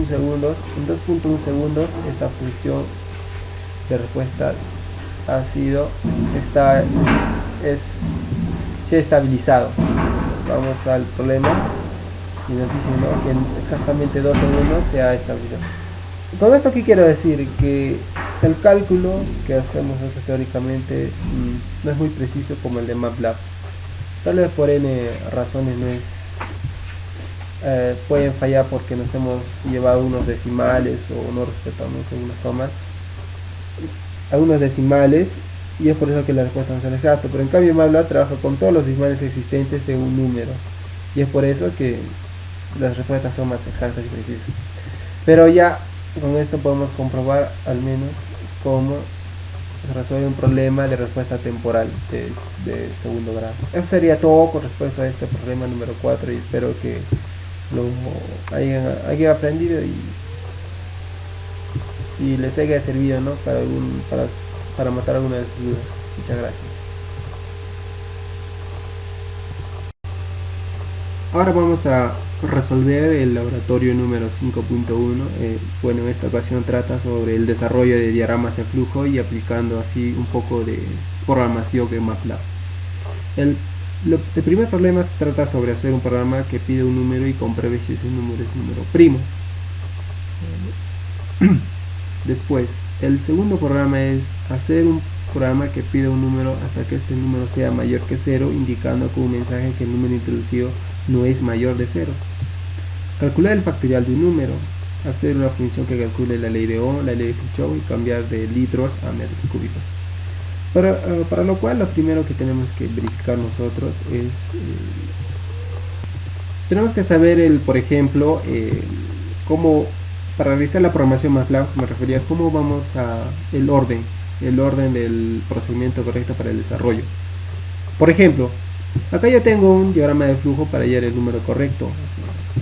segundos, en 2.1 segundos esta función de respuesta se ha estabilizado. Vamos al problema y nos dice, ¿no?, que en exactamente 2 segundos se ha estabilizado. Con esto, ¿qué quiero decir? Que el cálculo que hacemos nosotros teóricamente no es muy preciso como el de MATLAB. Tal vez por n razones pueden fallar porque nos hemos llevado unos decimales o no respetamos algunos decimales, y es por eso que la respuesta no es exacta. Pero en cambio MATLAB trabaja con todos los decimales existentes de un número, y es por eso que las respuestas son más exactas y precisas. Pero ya con esto podemos comprobar al menos cómo se resuelve un problema de respuesta temporal de segundo grado. Eso sería todo con respecto a este problema número 4, y espero que lo hayan aprendido y les haya servido, ¿no?, para matar alguna de sus dudas. Muchas gracias. Ahora vamos a resolver el laboratorio número 5.1. Bueno, en esta ocasión trata sobre el desarrollo de diagramas de flujo y aplicando así un poco de programación de MATLAB. El primer problema se trata sobre hacer un programa que pide un número y compruebe si ese número es número primo. Después, el segundo programa es hacer un programa que pide un número hasta que este número sea mayor que 0, indicando con un mensaje que el número introducido no es mayor de 0. Calcular el factorial de un número, hacer una función que calcule la ley de Ohm, la ley de Kirchhoff, y cambiar de litros a metros cúbicos. Para lo cual, lo primero que tenemos que verificar nosotros es tenemos que saber por ejemplo, cómo, para realizar la programación MATLAB, me refería a cómo vamos a el orden del procedimiento correcto para el desarrollo. Por ejemplo, acá yo tengo un diagrama de flujo para hallar el número correcto,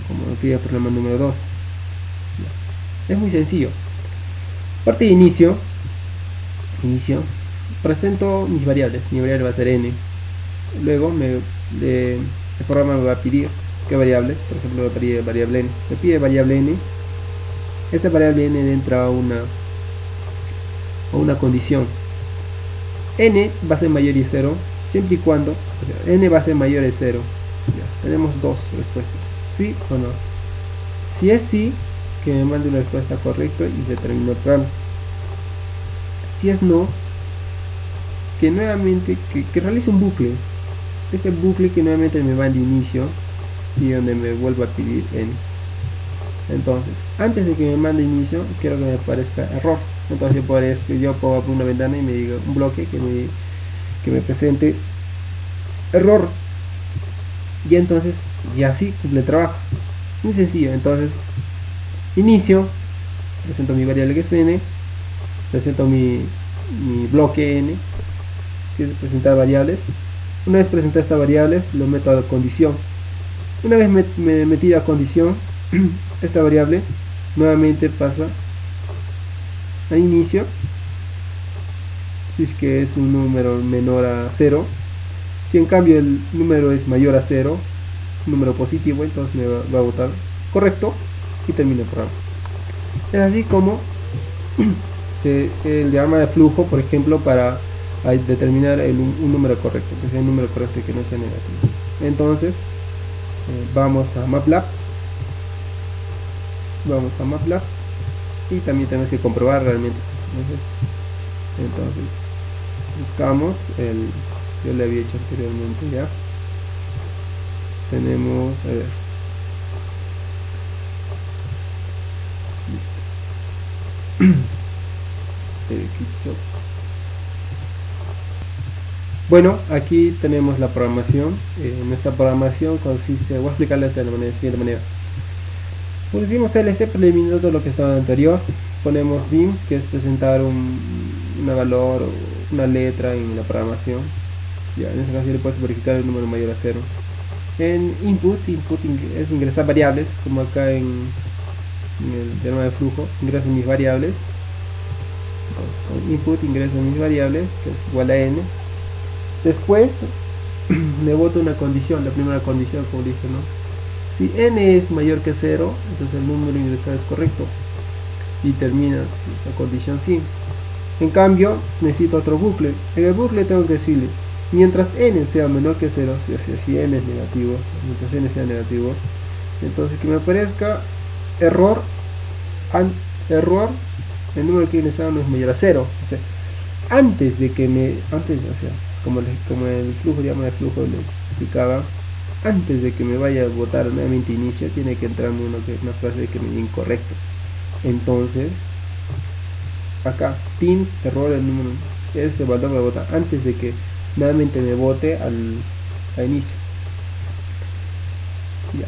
como aquí el problema número 2. Es muy sencillo. Parte de inicio, presento mis variables. Mi variable va a ser n. Luego el programa me va a pedir qué variable. Por ejemplo, me pide variable n. Me pide variable n. Esa variable n entra a una condición. N va a ser mayor y 0 siempre y cuando, n va a ser mayor de 0. Ya, tenemos dos respuestas, sí o no. Si es sí, que me mande una respuesta correcta y se terminó el programa. Si es no, que nuevamente que realice un bucle. Ese bucle que nuevamente me va de inicio y donde me vuelva a pedir n. Entonces, antes de que me mande inicio, quiero que me aparezca error. Entonces yo puedo abrir una ventana y me diga un bloque que me presente error, y entonces ya así cumple el trabajo. Muy sencillo. Entonces, inicio, presento mi variable que es n, presento mi bloque n, que es presentar variables. Una vez presentada esta variables, lo meto a la condición. Una vez metida a condición, esta variable nuevamente pasa a inicio, si es que es un número menor a 0. Si en cambio el número es mayor a 0, un número positivo, entonces me va a votar correcto y termina el programa. Es así como el diagrama de flujo, por ejemplo, para determinar un número correcto, que sea un número correcto y que no sea negativo. Entonces, vamos a MATLAB y también tenemos que comprobar realmente. Entonces buscamos yo le había hecho anteriormente ya. Tenemos, a ver, bueno, aquí tenemos la programación. Nuestra programación consiste, voy a explicarla de la siguiente manera. Pusimos LC eliminando lo que estaba anterior. Ponemos beams, que es presentar un valor o una letra en la programación. Ya, en este caso le puedes verificar el número mayor a 0. En input es ingresar variables, como acá en el diagrama de flujo, ingreso mis variables. Entonces, con input ingreso mis variables, que es igual a n. Después me boto una condición, la primera condición, como dije, ¿no? Si n es mayor que 0, entonces el número ingresado es correcto y termina la condición sí. En cambio, necesito otro bucle. En el bucle tengo que decirle, mientras n sea menor que 0, si n es negativo, mientras n sea negativo, entonces que me aparezca error, el número que he ingresado no es mayor a 0. O sea, antes de que como el flujo, diagrama de flujo le explicaba, antes de que me vaya a votar nuevamente inicio, tiene que entrarme una frase de que me incorrecto. Entonces, acá, pins, error, el número, ese valor me vota antes de que nuevamente me vote a inicio. Ya.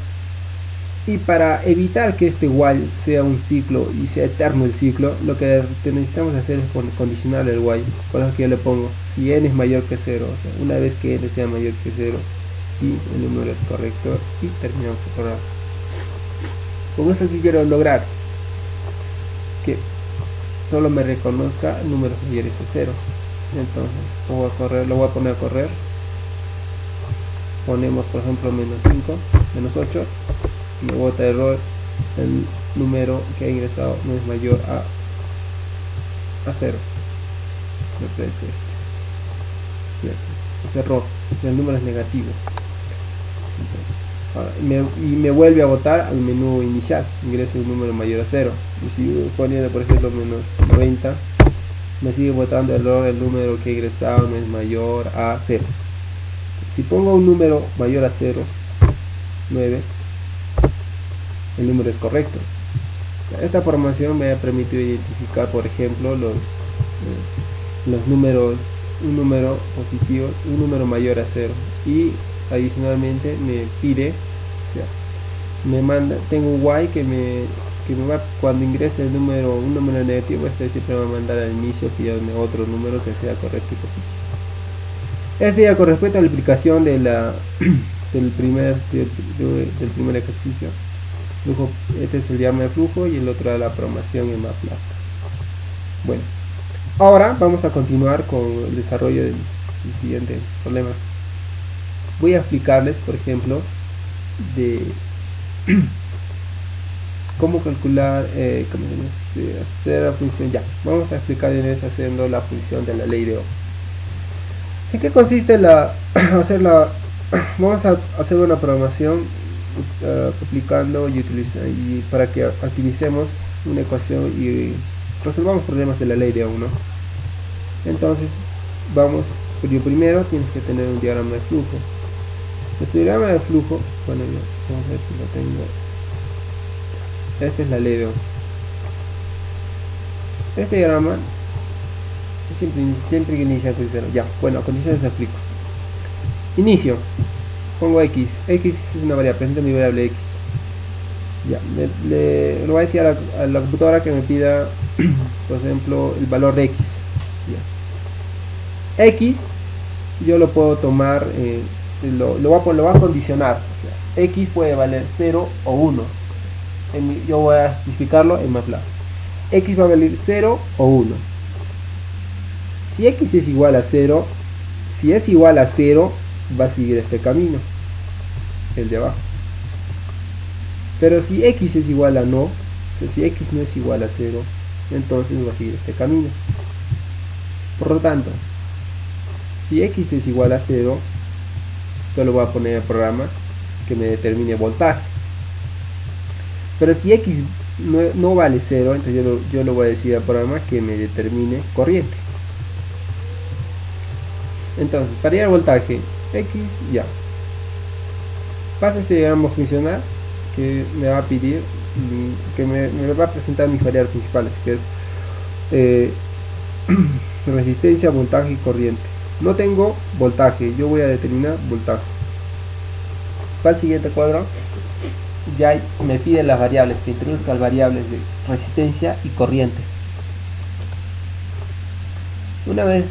Y para evitar que este while sea un ciclo y sea eterno el ciclo, lo que necesitamos hacer es condicionar el while. Por eso que yo le pongo, si n es mayor que 0, o sea, una vez que n sea mayor que 0, y el número es correcto, y terminamos el programa. Con esto que quiero lograr que solo me reconozca números mayores a 0. Entonces lo voy a poner a correr. Ponemos por ejemplo menos 5, menos 8, me bota error, el número que ha ingresado no es mayor a 0. Me parece es error, el número es negativo. Y me vuelve a botar al menú inicial, ingreso un número mayor a 0. Y si poniendo por ejemplo menos 90, me sigue botando error, el número que he ingresado no es mayor a 0. Si pongo un número mayor a 0, 9, el número es correcto. Esta programación me ha permitido identificar, por ejemplo, los números, un número positivo, un número mayor a 0, y adicionalmente me pide, o sea, me manda, tengo un while que me va, cuando ingrese un número negativo, este siempre me va a mandar al inicio pidiéndome otro número que sea correcto y positivo. Este ya con respecto a la aplicación de del primer ejercicio. Flujo, este es el diagrama de flujo y el otro es la programación en MATLAB. Bueno, ahora vamos a continuar con el desarrollo del siguiente problema. Voy a explicarles, por ejemplo, de cómo calcular, hacer la función. Ya, vamos a explicarles haciendo la función de la ley de Ohm. ¿En qué consiste vamos a hacer una programación aplicando y para que utilicemos una ecuación y resolvamos problemas de la ley de Ohm, ¿no? Entonces primero tienes que tener un diagrama de flujo. Este diagrama de flujo, bueno, vamos a ver si lo tengo. Esta es la ley de Ohm. Este diagrama siempre que inicia con 0. Ya, bueno, a condiciones les explico. Inicio, pongo x es una variable, presento mi variable x. Ya, le voy a decir a la computadora que me pida, por ejemplo, el valor de x. Ya. X yo lo puedo tomar, lo va a condicionar. O sea, x puede valer 0 o 1. Yo voy a especificarlo en MATLAB. X va a valer 0 o 1. Si x es igual a 0, si es igual a 0, va a seguir este camino, el de abajo. Pero si x es igual a no, o sea, si x no es igual a 0, entonces va a seguir este camino. Por lo tanto, si x es igual a 0, yo lo voy a poner en el programa que me determine voltaje. Pero si x no vale 0, entonces yo le voy a decir al programa que me determine corriente. Entonces, para ir al voltaje, x ya. Pasa este diagrama funcional que me va a pedir, que me va a presentar mis variables principales, que es resistencia, voltaje y corriente. No tengo voltaje, yo voy a determinar voltaje. Para el siguiente cuadro, ya me pide las variables, que introduzca las variables de resistencia y corriente. Una vez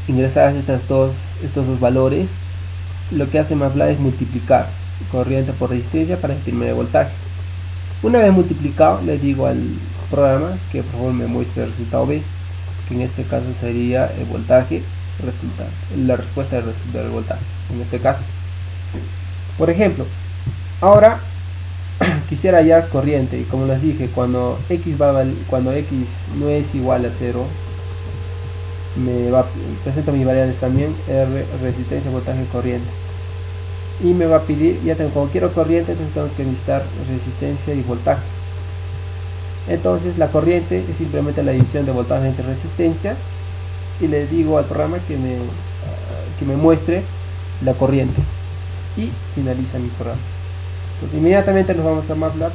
ingresadas estos dos valores, lo que hace MATLAB es multiplicar corriente por resistencia para determinar el voltaje. Una vez multiplicado, le digo al programa que por favor me muestre el resultado B, que en este caso sería el voltaje resultado, la respuesta del voltaje en este caso. Por ejemplo, ahora quisiera hallar corriente, y como les dije, cuando x no es igual a 0, presento mis variables también, R, resistencia, voltaje, corriente, y me va a pedir, como quiero corriente, entonces tengo que necesitar resistencia y voltaje. Entonces la corriente es simplemente la división de voltaje entre resistencia, y le digo al programa que me muestre la corriente, y finaliza mi programa. Entonces inmediatamente nos vamos a MATLAB.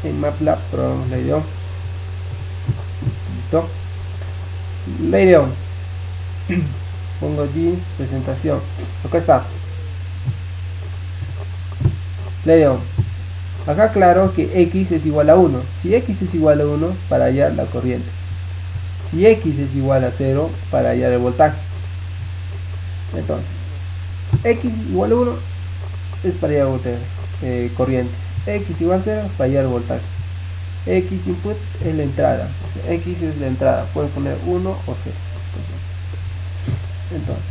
En MATLAB probamos la idea. Listo. La idea. Pongo jeans, presentación. Acá está. La idea. Acá claro que x es igual a 1. Si x es igual a 1, para hallar la corriente. Si x es igual a 0, para hallar el voltaje. Entonces, x igual a 1 es para hallar corriente. X igual a 0 para hallar el voltaje. X input es la entrada. O sea, x es la entrada. Pueden poner 1 o 0. Entonces,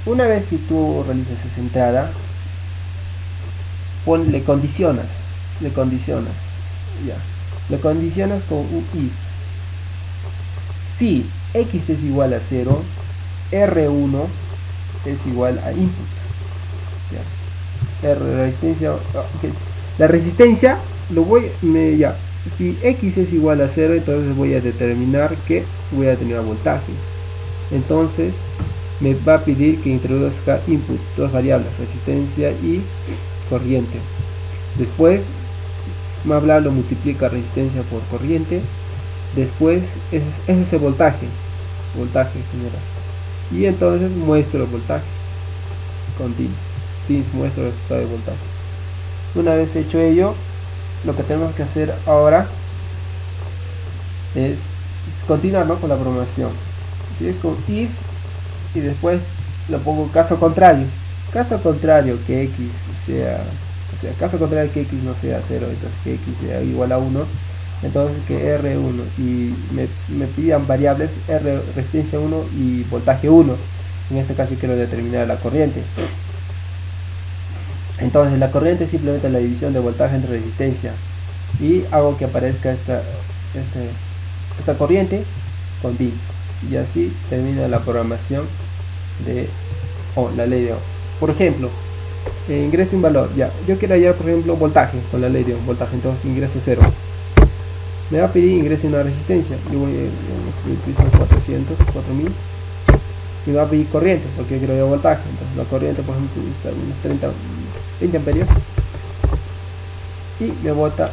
una vez que tú realizas esa entrada, le condicionas, ya, le condicionas con un if. Si x es igual a 0, R1 es igual a input, ya. Resistencia, okay. La resistencia si x es igual a 0, entonces voy a determinar que voy a determinar voltaje. Entonces me va a pedir que introduzca input, dos variables, resistencia y corriente. Después MATLAB lo multiplica resistencia por corriente. Después ese es el voltaje general, y entonces muestro el voltaje con DIMS muestro el resultado de voltaje. Una vez hecho ello, lo que tenemos que hacer ahora es continuar, ¿no?, con la programación. ¿Sí? Con if, y después lo pongo caso contrario que x sea, caso contrario que x no sea 0, entonces que x sea igual a 1, entonces que R1, y me pidan variables R, resistencia 1 y voltaje 1. En este caso quiero determinar la corriente. Entonces la corriente es simplemente la división de voltaje entre resistencia, y hago que aparezca esta corriente con DIMS, y así termina la programación de la ley de Ohm. Por ejemplo, ingrese un valor, ya, yo quiero hallar por ejemplo voltaje con la ley de Ohm, voltaje, entonces ingreso 0. Me va a pedir ingrese una resistencia, yo voy a 400, 4000, y me va a pedir corriente, porque yo quiero hallar voltaje, entonces la corriente por ejemplo está unos 20 amperios, y me bota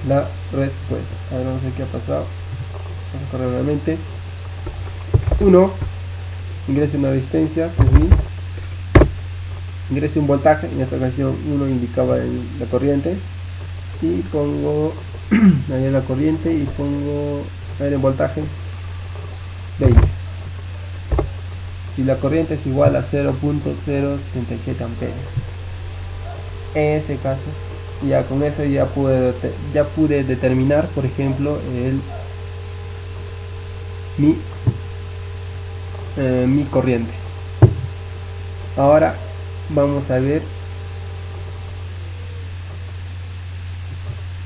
la respuesta. A ver, no sé qué ha pasado. Vamos a correr nuevamente. 1, ingrese una resistencia, 3000, ingrese un voltaje, en esta ocasión 1 indicaba la corriente, y pongo ahí la corriente y pongo A ver, en voltaje 20. Si la corriente es igual a 0.077 amperios. En ese caso, ya con eso ya pude determinar, por ejemplo, mi corriente. Ahora vamos a ver.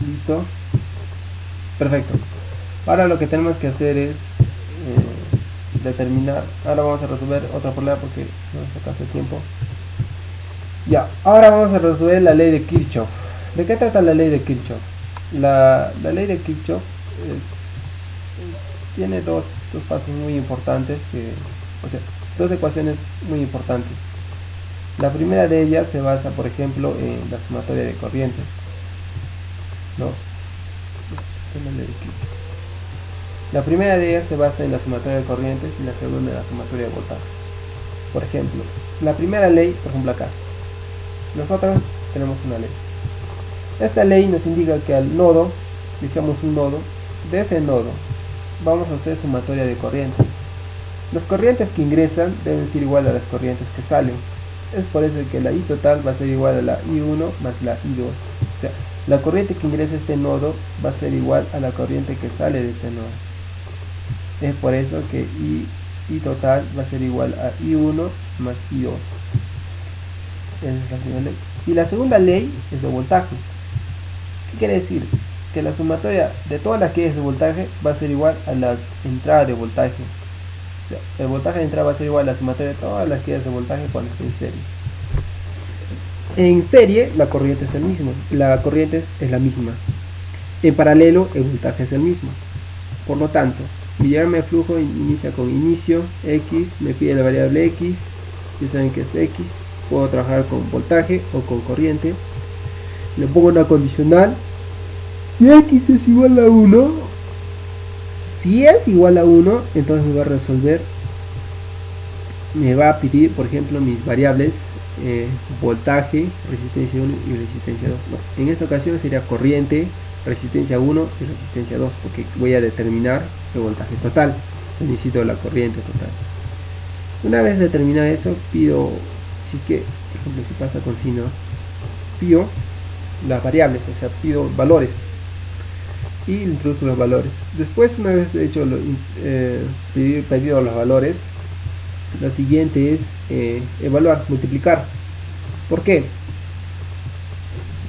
Listo. Perfecto. Ahora lo que tenemos que hacer es determinar. Ahora vamos a resolver otro problema porque nos saca hace tiempo. Ya, ahora vamos a resolver la ley de Kirchhoff. ¿De qué trata la ley de Kirchhoff? La ley de Kirchhoff tiene dos pasos muy importantes, o sea, dos ecuaciones muy importantes. La primera de ellas se basa, por ejemplo, en la sumatoria de corrientes, ¿no? La primera de ellas se basa en la sumatoria de corrientes y la segunda en la sumatoria de voltajes. Por ejemplo, la primera ley, por ejemplo acá, nosotros tenemos una ley. Esta ley nos indica que al nodo, dijamos un nodo, de ese nodo vamos a hacer sumatoria de corrientes. Las corrientes que ingresan deben ser igual a las corrientes que salen. Es por eso que la I total va a ser igual a la I1 más la I2. O sea, la corriente que ingresa a este nodo va a ser igual a la corriente que sale de este nodo. Es por eso que I total va a ser igual a I1 más I2. Esa es la primera ley. Y la segunda ley es de voltajes. ¿Qué quiere decir? Que la sumatoria de todas las que es de voltaje va a ser igual a la entrada de voltaje. O sea, el voltaje de entrada va a ser igual a la sumatoria de todas las que es de voltaje cuando esté en serie. En serie la corriente es el mismo, la corriente es la misma. En paralelo el voltaje es el mismo. Por lo tanto, mi diagrama de flujo inicia con inicio, X, me pide la variable X, ya saben que es X, puedo trabajar con voltaje o con corriente. Le pongo una condicional. Si X es igual a 1, si es igual a 1, entonces me va a resolver, me va a pedir, por ejemplo, mis variables voltaje, resistencia 1 y resistencia 2. No, en esta ocasión sería corriente, resistencia 1 y resistencia 2, porque voy a determinar el voltaje total. Necesito la corriente total. Una vez determinado eso, pido, si que, por ejemplo, si pasa con sino, pido las variables, o sea, pido valores y introduzco los valores. Después, una vez hecho pedido los valores, lo siguiente es evaluar, multiplicar. ¿Por qué?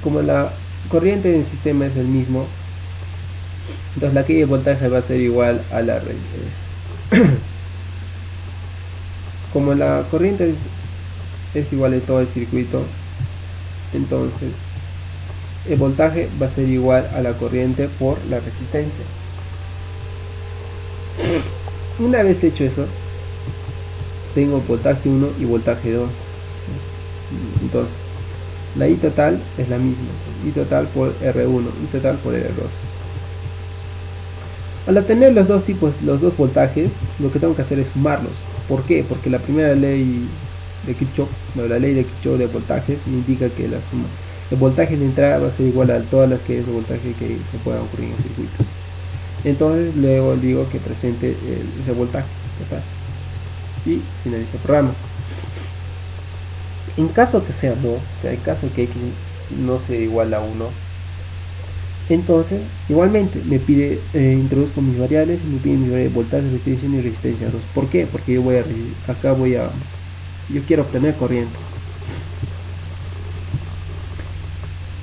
Como la corriente del sistema es el mismo, entonces la caída de voltaje va a ser igual a la como la corriente es igual en todo el circuito, entonces el voltaje va a ser igual a la corriente por la resistencia. Una vez hecho eso, tengo voltaje 1 y voltaje 2. Entonces, la I total es la misma, I total por R1, I total por R2. Al obtener los dos voltajes, lo que tengo que hacer es sumarlos. ¿Por qué? Porque la primera ley de Kirchhoff, la ley de Kirchhoff de voltajes, me indica que el voltaje de entrada va a ser igual a todas las que es el voltaje que se pueda ocurrir en el circuito. Entonces luego digo que presente ese voltaje total y finalizo el programa. En caso que sea no, o sea, en caso que X no sea igual a 1, entonces igualmente me pide, introduzco mis variables y me pide mis variables voltaje, resistencia y resistencia 2. ¿Por qué? Porque yo quiero obtener corriente.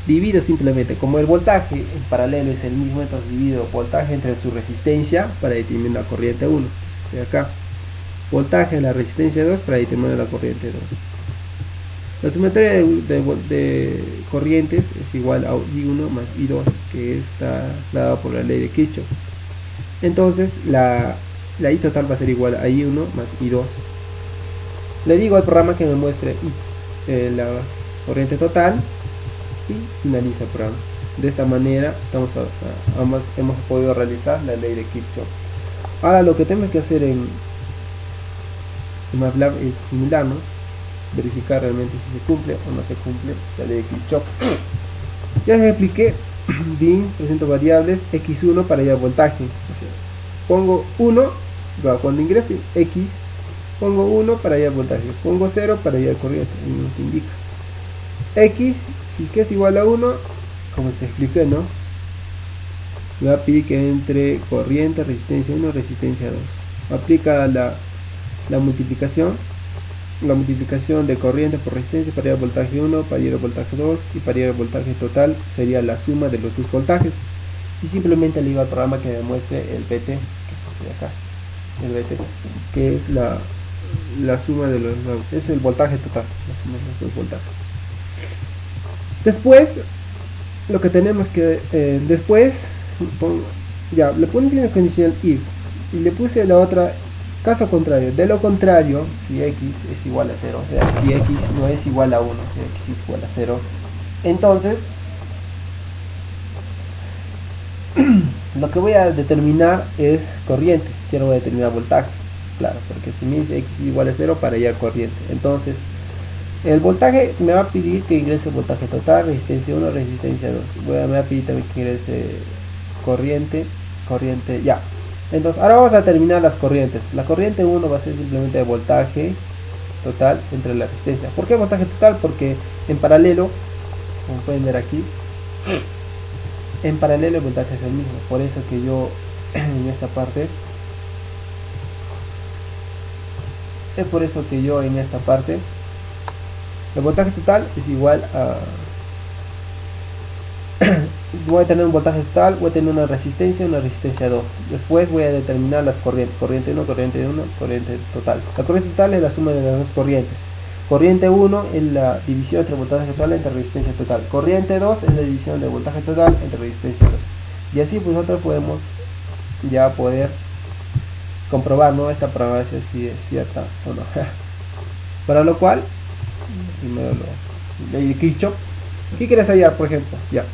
Divido simplemente, como el voltaje en paralelo es el mismo, entonces divido voltaje entre su resistencia para determinar la corriente 1. De acá, voltaje en la resistencia 2 para determinar la corriente 2. La sumatoria de corrientes es igual a I1 más I2, que está dada por la ley de Kirchhoff. Entonces la I total va a ser igual a I1 más I2. Le digo al programa que me muestre la corriente total y finaliza el programa. De esta manera hemos podido realizar la ley de Kirchhoff. Ahora lo que tenemos que hacer en MATLAB es similar, ¿no? Verificar realmente si se cumple o no se cumple la ley de Kirchhoff. Ya les expliqué. Bien, presento variables X1 para hallar voltaje. O sea, pongo 1, cuando ingrese X, pongo 1 para hallar voltaje, pongo 0 para hallar corriente, y nos indica. X, si es que es igual a 1, como te expliqué, ¿no? Me va a pedir que entre corriente, resistencia 1, resistencia 2. Aplica la multiplicación de corriente por resistencia para hallar voltaje 1, para hallar voltaje 2 y para hallar voltaje total sería la suma de los dos voltajes. Y simplemente le digo al programa que me muestre el VT, que es este de acá, el VT, que es la suma de los dos, es el voltaje total, la suma de los dos voltajes. Después, lo que tenemos que, ya, le puse la condición if, y le puse la otra, caso contrario, de lo contrario, si x es igual a 0, o sea, si x no es igual a 1, si x es igual a 0, entonces, lo que voy a determinar es corriente, quiero determinar voltaje, claro, porque si me dice x es igual a 0 para hallar corriente, entonces, el voltaje me va a pedir que ingrese voltaje total, resistencia 1, resistencia 2. Me va a pedir también que ingrese corriente, ya. Entonces, ahora vamos a terminar las corrientes. La corriente 1 va a ser simplemente el voltaje total entre la resistencia. ¿Por qué voltaje total? Porque en paralelo, como pueden ver aquí, en paralelo el voltaje es el mismo. Por eso que yo en esta parte, el voltaje total es igual a voy a tener un voltaje total, voy a tener una resistencia 2. Después voy a determinar las corrientes, corriente 1, corriente total. La corriente total es la suma de las dos corrientes. Corriente 1 es la división entre voltaje total entre resistencia total. Corriente 2 es la división de voltaje total entre resistencia 2. Y así pues nosotros podemos ya poder comprobar, ¿no?, esta programación si es cierta o no. Para lo cual, primero ley de Kirchhoff. ¿Qué quieres hallar, por ejemplo? Ya,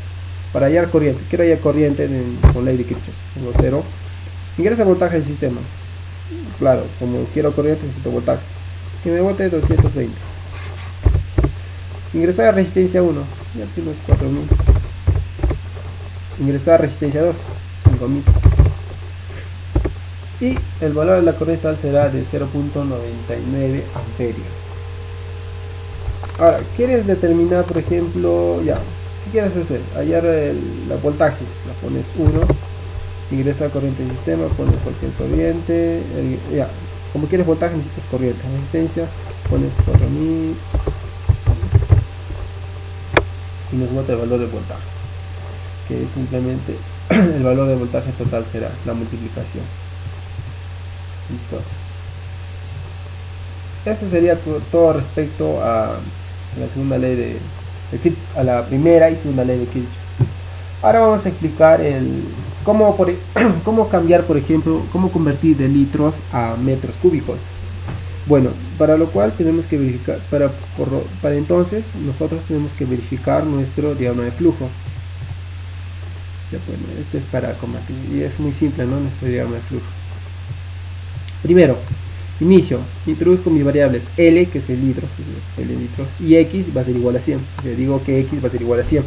para hallar corriente, quiero hallar corriente con ley de Kirchhoff. Tengo 0. Ingresa voltaje del sistema. Claro, como quiero corriente necesito voltaje. Que me bote 220. Ingresar resistencia 1. Ya tienes 4000. Ingresar resistencia 2. 5000. Y el valor de la corriente total será de 0.99 amperios. Ahora, ¿quieres determinar, por ejemplo, ya, qué quieres hacer? Hallar el voltaje, la pones 1, ingresa corriente del sistema, pones cualquier corriente, ya, como quieres voltaje necesitas corriente, resistencia, pones 4000 y nos bota el valor de voltaje, que simplemente el valor de voltaje total será la multiplicación. Listo. Eso sería todo respecto a la segunda ley a la primera y segunda ley de Kirchhoff. Ahora vamos a explicar cómo cambiar, por ejemplo, cómo convertir de litros a metros cúbicos. Bueno, para lo cual tenemos que verificar, para entonces nosotros tenemos que verificar nuestro diagrama de flujo. Ya, bueno, este es para convertir y es muy simple, ¿no?, nuestro diagrama de flujo. Primero, inicio, introduzco mis variables L, que es el litro, y X va a ser igual a 100. Le digo que X va a ser igual a 100.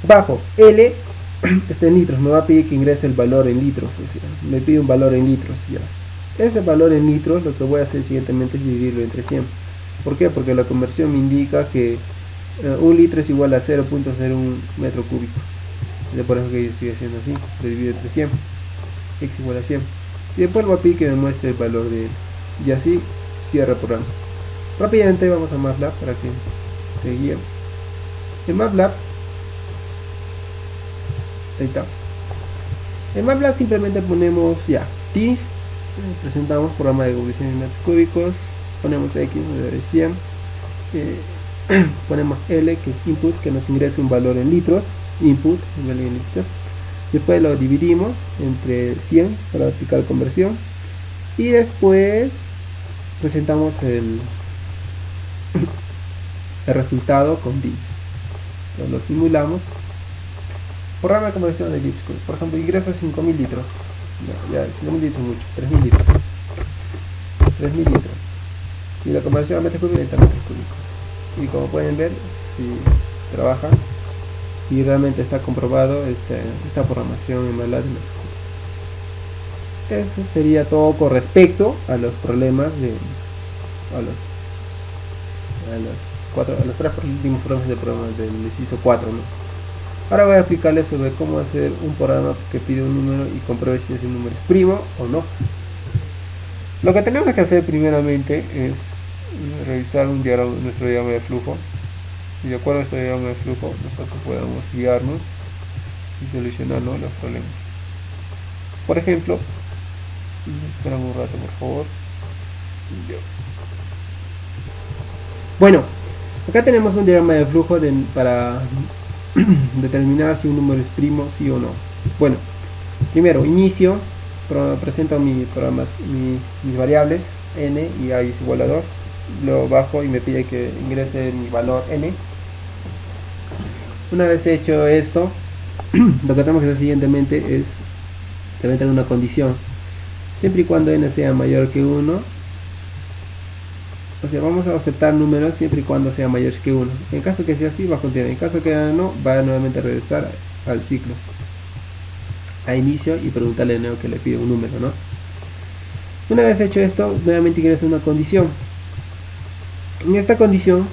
Bajo L está en litros, me va a pedir que ingrese el valor en litros, o sea, me pide un valor en litros. Ya. Ese valor en litros, lo que voy a hacer siguientemente es dividirlo entre 100. ¿Por qué? Porque la conversión me indica que un litro es igual a 0.01 metro cúbico. Es por eso que yo estoy haciendo así, lo divido entre 100. X igual a 100. Y después voy a pedir que me muestre el valor de él. Y así cierra el programa. Rápidamente vamos a MATLAB para que te guíe. En MATLAB, ahí está. En MATLAB simplemente ponemos ya TIFF, presentamos programa de conversión en metros cúbicos, ponemos X, de 100, ponemos L, que es input, que nos ingresa un valor en litros, input, un valor en litros. Después lo dividimos entre 100 para aplicar conversión y después presentamos el resultado con DIF. Lo simulamos. Programa de conversión de Kirchhoff, por ejemplo, ingresa 5000 litros. Ya 5000 litros mucho, 3000 litros. 3000 litros. Y la conversión a metros cúbicos es a metros cúbicos. Y como pueden ver, si trabaja y realmente está comprobado esta programación en MATLAB. Eso sería todo con respecto a los problemas a los, a los tres últimos problemas del inciso 4, ¿no? Ahora voy a explicarles sobre cómo hacer un programa que pide un número y compruebe si ese número es primo o no. Lo que tenemos que hacer primeramente es revisar nuestro diagrama de flujo, y de acuerdo a este diagrama de flujo nosotros podemos guiarnos y solucionar, ¿no?, los problemas. Por ejemplo, esperamos un rato por favor. Bueno, acá tenemos un diagrama de flujo para determinar si un número es primo, sí o no. Bueno, primero inicio, presento mis variables n y a es igual a 2, lo bajo y me pide que ingrese mi valor n. Una vez hecho esto, lo que tenemos que hacer siguientemente es meter una condición. Siempre y cuando n sea mayor que 1, o sea, vamos a aceptar números siempre y cuando sea mayor que 1. En caso que sea así, va a continuar. En caso que no, va nuevamente a regresar al ciclo, a inicio, y preguntarle de nuevo que le pide un número, ¿no? Una vez hecho esto, nuevamente ingresa una condición. En esta condición,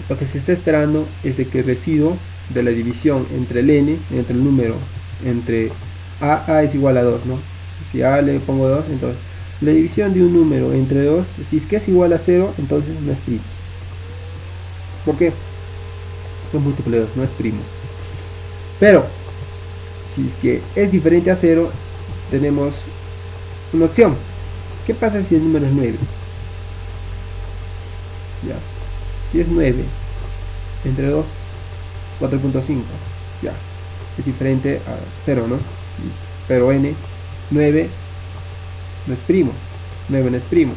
lo que se está esperando es de que el residuo de la división entre el n, entre el número, entre a es igual a 2, ¿no? Si a le pongo 2, entonces la división de un número entre 2, si es que es igual a 0, entonces no es primo. ¿Por qué? Es múltiplo de 2, no es primo. Pero, si es que es diferente a 0, tenemos una opción. ¿Qué pasa si el número es 9? Ya. Si es 9 entre 2, 4.5, ya. Es diferente a 0, ¿no? Pero n, 9 no es primo. 9 no es primo.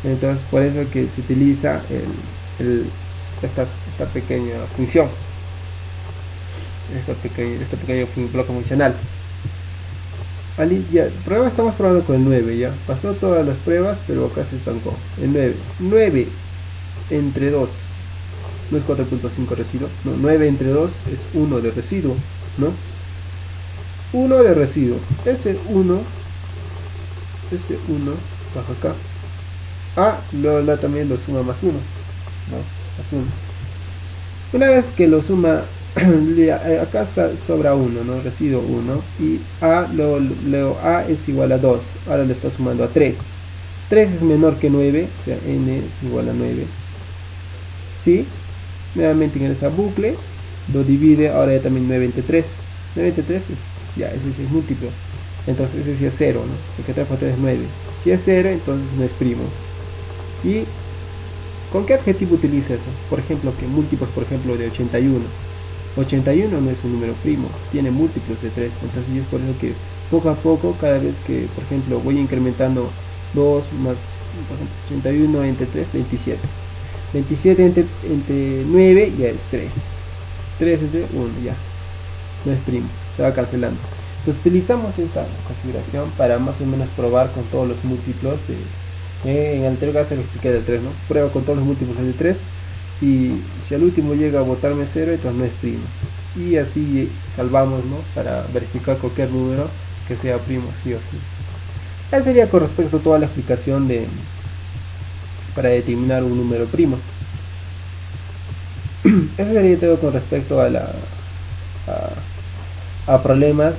Entonces, por eso que se utiliza esta pequeña función, este pequeño bloque funcional. Ya, prueba, estamos probando con el 9, ya. Pasó todas las pruebas, pero acá se estancó. El 9. 9 entre 2 no es 4.5 residuo. No, 9 entre 2 es 1 de residuo, ¿no? 1 de residuo. Ese 1 baja acá. También lo suma más 1, ¿no? Más 1. Una vez que lo suma, acá sobra 1, ¿no? Residuo 1. Y a es igual a 2. Ahora le está sumando a 3. 3 es menor que 9, o sea, n es igual a 9. ¿Sí? Nuevamente ingresa bucle, lo divide, ahora ya también 9 entre 3. 9 entre 3 ese es múltiplo. Entonces ese sí es 0, ¿no? Porque 3 por 3 es 9. Si es 0, entonces no es primo. ¿Y con qué adjetivo utiliza eso? Por ejemplo, que múltiplos, por ejemplo, de 81. 81 no es un número primo, tiene múltiplos de 3. Entonces es por eso que poco a poco, cada vez que, por ejemplo, voy incrementando 2 más, por ejemplo, 81 entre 3, 27. 27 entre 9 ya es 3. 3 entre 1 ya no es primo, se va cancelando. Entonces utilizamos esta configuración para más o menos probar con todos los múltiplos en el anterior caso lo expliqué del 3, ¿no? Prueba con todos los múltiplos de 3, y si al último llega a botarme 0, entonces no es primo. Y así salvamos, ¿no?, para verificar cualquier número que sea primo sí o sí. Esa sería con respecto a toda la explicación para determinar un número primo. Eso sería todo con respecto a problemas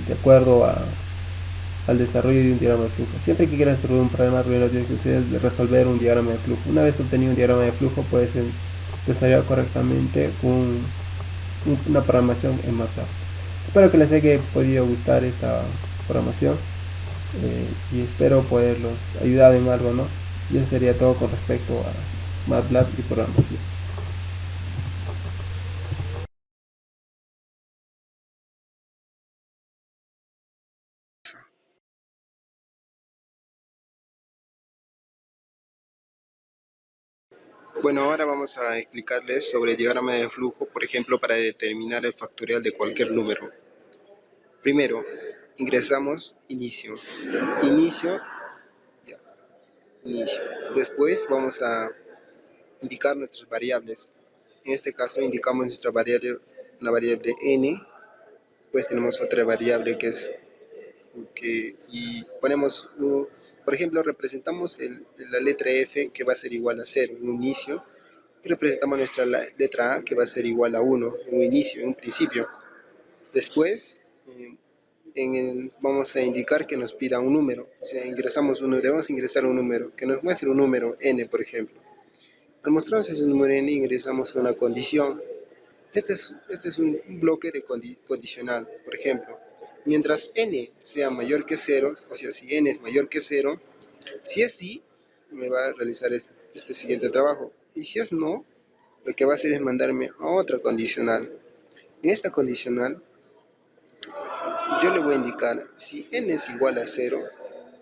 de acuerdo al desarrollo de un diagrama de flujo. Siempre que quieras resolver un problema, primero tienes que hacer resolver un diagrama de flujo. Una vez obtenido un diagrama de flujo, puedes desarrollar correctamente una programación en MATLAB. Espero que les haya podido gustar esta programación, y espero poderlos ayudar en algo, ¿no? Y eso sería todo con respecto a MATLAB y programación. Bueno, ahora vamos a explicarles sobre el diagrama de flujo, por ejemplo, para determinar el factorial de cualquier número. Primero, ingresamos inicio. Inicio, ya, inicio. Después vamos a indicar nuestras variables. En este caso indicamos nuestra variable, una variable n. Después tenemos otra variable que es y ponemos, por ejemplo, representamos la letra F que va a ser igual a 0 en un inicio, y representamos nuestra letra A que va a ser igual a 1 en un inicio, en un principio. Después, vamos a indicar que nos pida un número, o sea, debemos ingresar un número, que nos muestre un número n, por ejemplo. Al mostrarnos ese número n, ingresamos una condición. Este es un bloque de condicional, por ejemplo. Mientras n sea mayor que 0, o sea, si n es mayor que 0, si es sí, me va a realizar este siguiente trabajo. Y si es no, lo que va a hacer es mandarme a otra condicional. En esta condicional, yo le voy a indicar si n es igual a 0,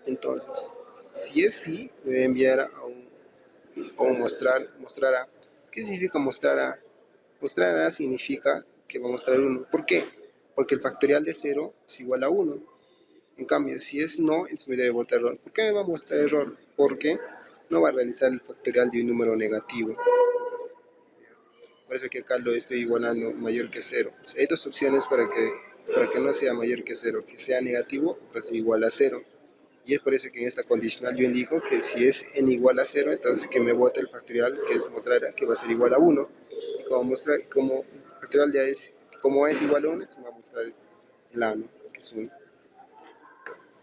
entonces, si es sí, me va a enviar a un mostrar a. ¿Qué significa mostrar a? Mostrar a significa que va a mostrar 1. ¿Por qué? Porque el factorial de 0 es igual a 1. En cambio, si es no, entonces me debe botar error. ¿Por qué me va a mostrar error? Porque no va a realizar el factorial de un número negativo. Entonces, por eso que acá lo estoy igualando mayor que 0. O sea, hay dos opciones para que no sea mayor que 0, que sea negativo o que sea igual a 0. Y es por eso que en esta condicional yo indico que si es n igual a 0, entonces que me bote el factorial, que es mostrar a, que va a ser igual a 1. Y como el factorial de a es, como a es igual a 1, entonces me va a mostrar el a, ¿no? Que es 1.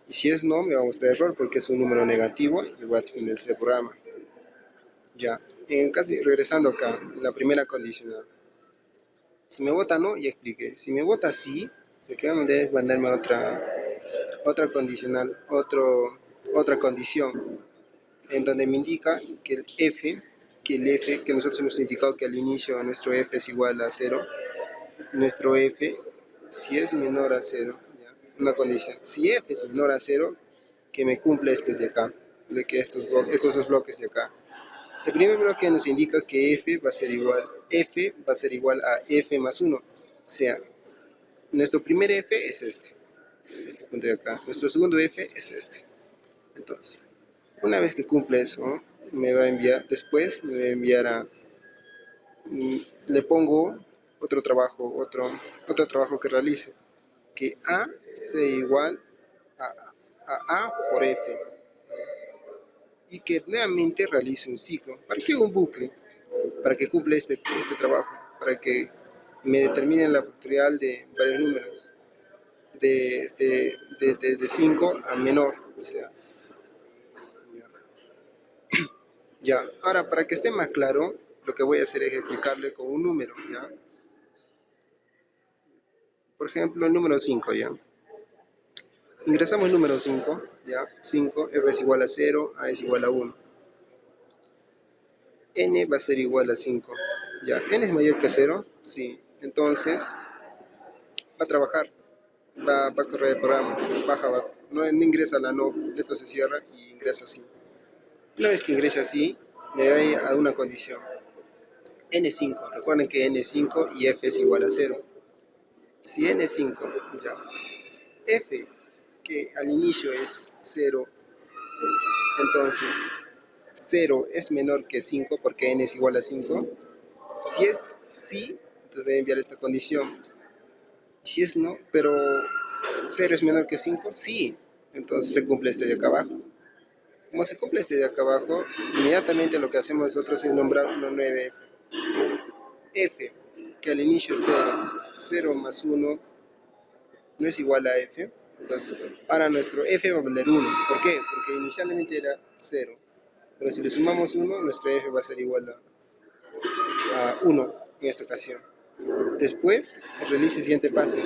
Y si es no, me va a mostrar error porque es un número negativo y voy a finalizar el programa. Ya, regresando acá, en la primera condicional. Si me vota no, ya expliqué. Si me vota sí, lo que va a mandar es mandarme otra condicional, otra condición, en donde me indica que que nosotros hemos indicado que al inicio nuestro f es igual a 0, nuestro f, si es menor a 0, ¿ya? Una condición, si f es menor a 0, que me cumple este de acá, de que estos dos bloques de acá. El primer bloque nos indica que f va a ser igual a f más 1, o sea, nuestro primer f es este punto de acá, nuestro segundo f es este. Entonces, una vez que cumple eso, me va a enviar, después me va a enviar le pongo otro trabajo que realice, que A sea igual a por F, y que nuevamente realice un ciclo. ¿Para qué un bucle? Para que cumpla este trabajo, para que me determine la factorial de varios números, de 5 a menor, o sea, ya. Ahora, para que esté más claro, lo que voy a hacer es explicarle con un número, ¿ya? Por ejemplo, el número 5, ¿ya? Ingresamos el número 5, ¿ya? 5, f es igual a 0, a es igual a 1. N va a ser igual a 5, ¿ya? ¿N es mayor que 0? Sí. Entonces, va a trabajar, va a correr el programa, baja abajo. No ingresa la no, esto se cierra y ingresa así. Una vez que ingresa así, me va a una condición. N5, recuerden que N5 y f es igual a 0. Si N5, ya, f, que al inicio es 0, entonces 0 es menor que 5 porque n es igual a 5. Si es sí, entonces voy a enviar esta condición. Si es no, pero 0 es menor que 5, sí, entonces se cumple este de acá abajo. Como se cumple este de acá abajo, inmediatamente lo que hacemos nosotros es nombrar una 9f. F, que al inicio es 0, 0 más 1 no es igual a f. Entonces, ahora nuestro f va a valer 1. ¿Por qué? Porque inicialmente era 0. Pero si le sumamos 1, nuestro f va a ser igual a 1 en esta ocasión. Después, realice el siguiente paso.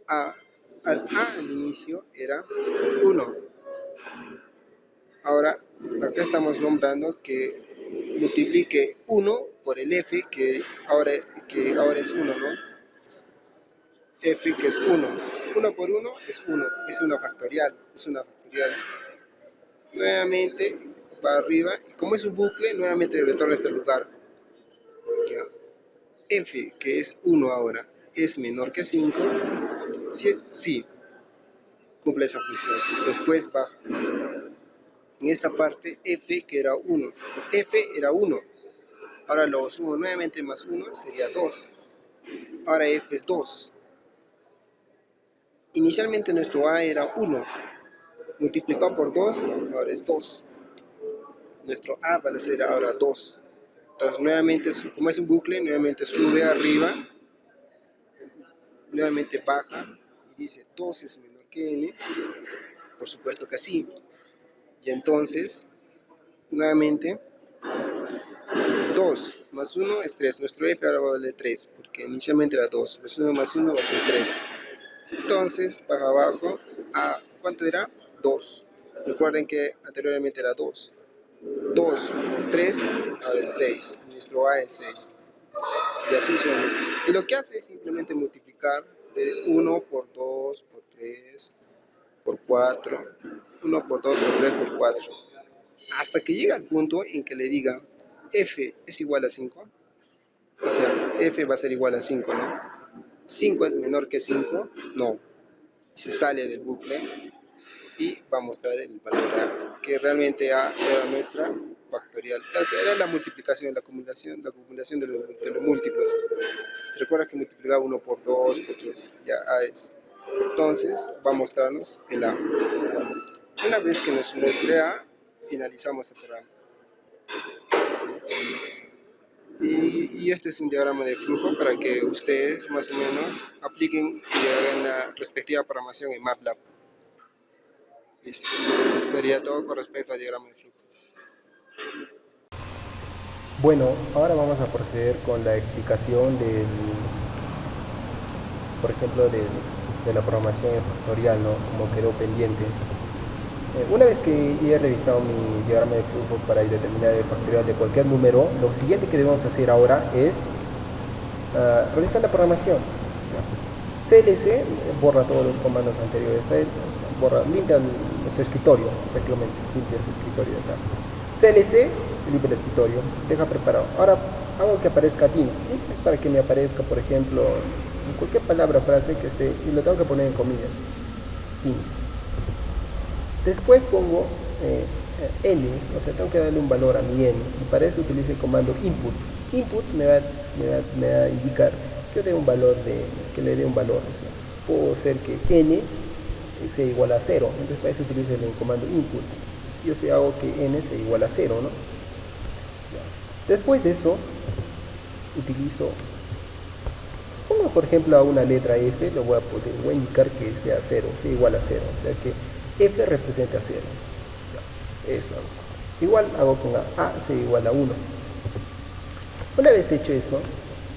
A al inicio era 1. Ahora, acá estamos nombrando que multiplique 1 por el f, que ahora es 1, ¿no? F que es 1. 1 por 1 es 1. Es una factorial. Nuevamente va arriba. Y como es un bucle, nuevamente retorna a este lugar. ¿Ya? F, que es 1 ahora, es menor que 5. Sí, cumple esa función. Después baja. En esta parte, F, que era 1. F era 1. Ahora lo sumo nuevamente más 1, sería 2. Ahora F es 2. Inicialmente nuestro a era 1, multiplicado por 2, ahora es 2. Nuestro a va a ser ahora 2. Entonces nuevamente, como es un bucle, nuevamente sube arriba, nuevamente baja y dice 2 es menor que n, por supuesto que sí. Y entonces, nuevamente, 2 más 1 es 3. Nuestro f ahora va a valer 3, porque inicialmente era 2. Más 1 más 1 va a ser 3. Entonces, baja abajo, a, ¿cuánto era? 2. Recuerden que anteriormente era 2. 2 por 3, ahora es 6. Nuestro a es 6. Y así suma. Y lo que hace es simplemente multiplicar de 1 por 2, por 3, por 4, 1 por 2, por 3, por 4. Hasta que llega al punto en que le diga f es igual a 5. O sea, f va a ser igual a 5, ¿no? 5 es menor que 5, no. Se sale del bucle y va a mostrar el valor a, que realmente a era nuestra factorial. O sea, era la multiplicación, la acumulación de los múltiplos. Recuerda que multiplicaba 1 por 2, por 3, ya a es. Entonces va a mostrarnos el a. Una vez que nos muestre a, finalizamos el programa. Y este es un diagrama de flujo para que ustedes más o menos apliquen y hagan la respectiva programación en MATLAB. Listo. Eso sería todo con respecto al diagrama de flujo. Bueno, ahora vamos a proceder con la explicación por ejemplo, de la programación factorial, ¿no? Como quedó pendiente. Una vez que he revisado mi diagrama de flujo para determinar el factorial de cualquier número, lo siguiente que debemos hacer ahora es realizar la programación. CLC borra todos los comandos anteriores a él, limpia nuestro escritorio, prácticamente, limpia el escritorio de acá. CLC, limpia el escritorio, deja preparado. Ahora hago que aparezca Teams. Es para que me aparezca, por ejemplo, cualquier palabra o frase que esté, y lo tengo que poner en comillas. Teams. Después pongo n, o sea, tengo que darle un valor a mi n, y para eso utilizo el comando input. Input me va a indicar que le dé un valor, o sea, puedo hacer que n sea igual a 0, entonces para eso utilizo el comando input. Yo sí hago que n sea igual a 0, ¿no? Después de eso, pongo por ejemplo a una letra f, voy a indicar que sea 0, sea igual a 0, o sea que f representa 0. Eso hago. Igual hago con a sea igual a 1. Una vez hecho eso,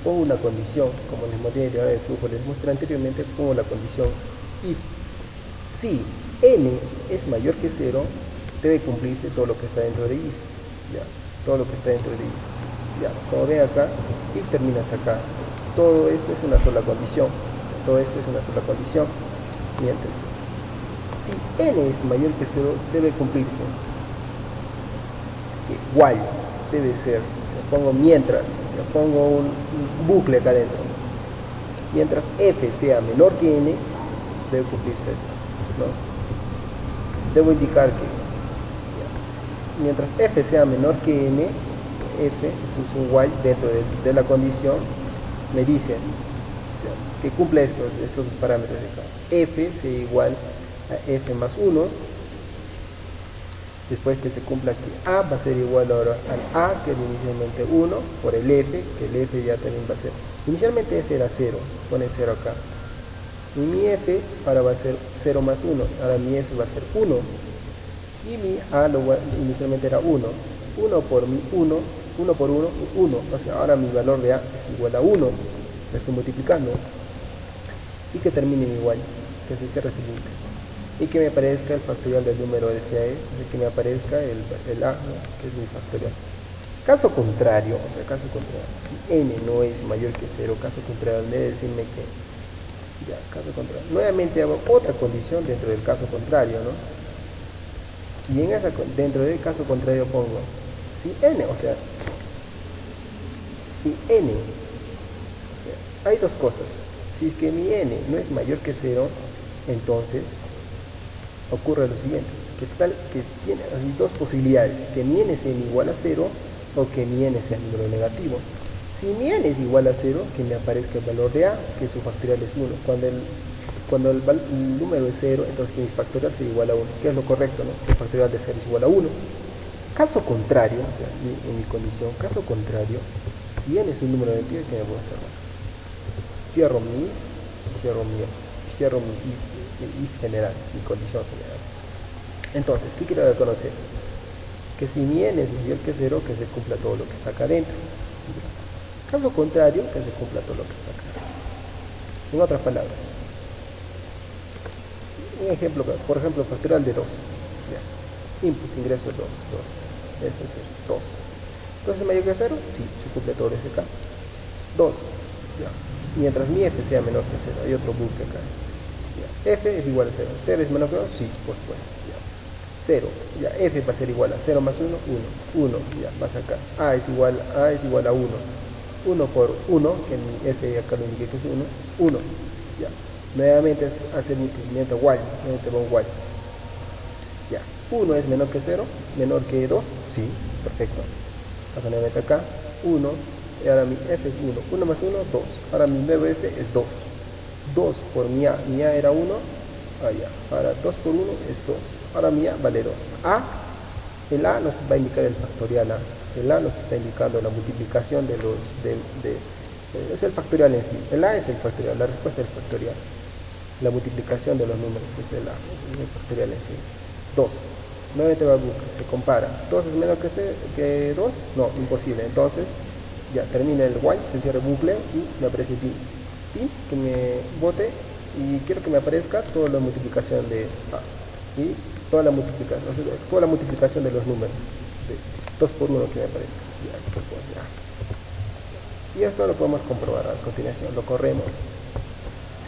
pongo una condición, como les mostré en el diagrama de flujo, les mostré anteriormente, pongo la condición if. Si n es mayor que 0, debe cumplirse todo lo que está dentro de if. Ya, todo lo que está dentro de if. Ya, como ven acá, if termina hasta acá. Todo esto es una sola condición. Todo esto es una sola condición. Mientras, si n es mayor que 0, debe cumplirse. Que while debe ser, pongo mientras, pongo un bucle acá adentro. Mientras f sea menor que n, debe cumplirse esto, ¿no? Debo indicar que mientras f sea menor que n, f es un while dentro de la condición, me dice que cumple estos dos parámetros de acá. F sea igual a f más 1. Después que se cumpla que a va a ser igual ahora al a, que es inicialmente 1, por el f, que el f ya también va a ser. Inicialmente f era 0, pone 0 acá. Y mi f ahora va a ser 0 más 1, ahora mi f va a ser 1. Y mi a inicialmente era 1. 1 por 1, 1 por 1, 1. O sea, ahora mi valor de a es igual a 1. Lo estoy multiplicando. Y que termine igual, que se cierre ese límite. Y que me aparezca el factorial del número de CAE, que me aparezca el a, ¿no? Que es mi factorial. Caso contrario, si n no es mayor que 0, caso contrario, debe decirme que, ya, caso contrario. Nuevamente hago otra condición dentro del caso contrario, ¿no? Y dentro del caso contrario pongo, si n, hay dos cosas. Si es que mi n no es mayor que 0, entonces ocurre lo siguiente, que tiene dos posibilidades, que mi n sea igual a 0 o que mi n sea número negativo. Si mi n es igual a 0, que me aparezca el valor de a, que su factorial es 1. cuando el número es 0, entonces mi factorial sería igual a 1, que es lo correcto, ¿no? El factorial de 0 es igual a 1. Caso contrario, o sea, en mi condición, caso contrario, si n es un número de pi, que me muestra más. Cierro mi if general, mi condición general. Entonces, ¿qué quiero reconocer? Que si mi n es mayor que 0, que se cumpla todo lo que está acá adentro. Caso contrario, que se cumpla todo lo que está acá. En otras palabras, un ejemplo, por ejemplo, factorial de 2. Ya. Input, ingreso 2. Eso es 2. Entonces, ¿es mayor que 0? Sí, se cumple todo desde acá. 2. Ya. Mientras mi f sea menor que 0, hay otro bucle acá. Ya. F es igual a 0. ¿0 es menor que 2? Sí, por supuesto. Ya. 0. Ya, f va a ser igual a 0 más 1, 1. 1, ya, pasa acá. A es igual a 1. 1 por 1, que mi f acá lo indique que es 1. 1. Ya. Nuevamente hacer mi procedimiento while. Nuevamente va un while. Ya. 1 es menor que 0, menor que 2. Sí, perfecto. Paso nuevamente acá. 1. Y ahora mi f es 1. 1 más 1, 2. Ahora mi nuevo f es 2. 2 por mi a. Mi a era 1. Ya. Ahora 2 por 1 es 2. Ahora mi a vale 2. El a nos va a indicar el factorial a. El a nos está indicando la multiplicación de los... es el factorial en sí. El a es el factorial, la respuesta es el factorial. La multiplicación de los números es el a, el factorial en sí. 2. Nuevamente va a buscar, se compara. 2 es menor que 2. No, imposible. Entonces, ya termina el while, se cierra el bucle y me aparece pins. Pins que me bote y quiero que me aparezca toda la multiplicación de a. Y toda la multiplicación de los números. De 2 por 1 que me aparezca. Ya. Y esto lo podemos comprobar a continuación. Lo corremos.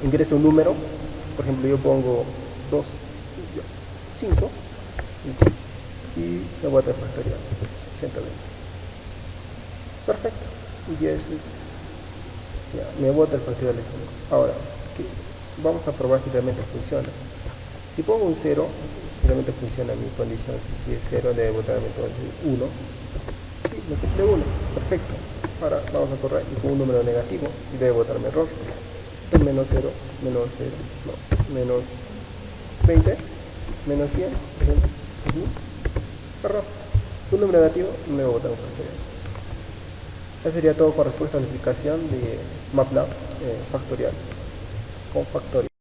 Ingreso un número. Por ejemplo, yo pongo 2, 5. Y me voy a factorial 120. Perfecto. Y ya me bota el factorial de 5. Ahora, vamos a probar si realmente funciona. Si pongo un 0, si realmente funciona mi condición. Si es 0, debe botarme todo el 1. Sí, me cumple 1. Perfecto. Ahora vamos a correr y con un número negativo y debe botarme error. Es menos 0, menos 0, no, menos 20, menos 100, error. Un número negativo me va a botar un factorial. Eso sería todo con respuesta a la explicación de MATLAB factorial con factorial.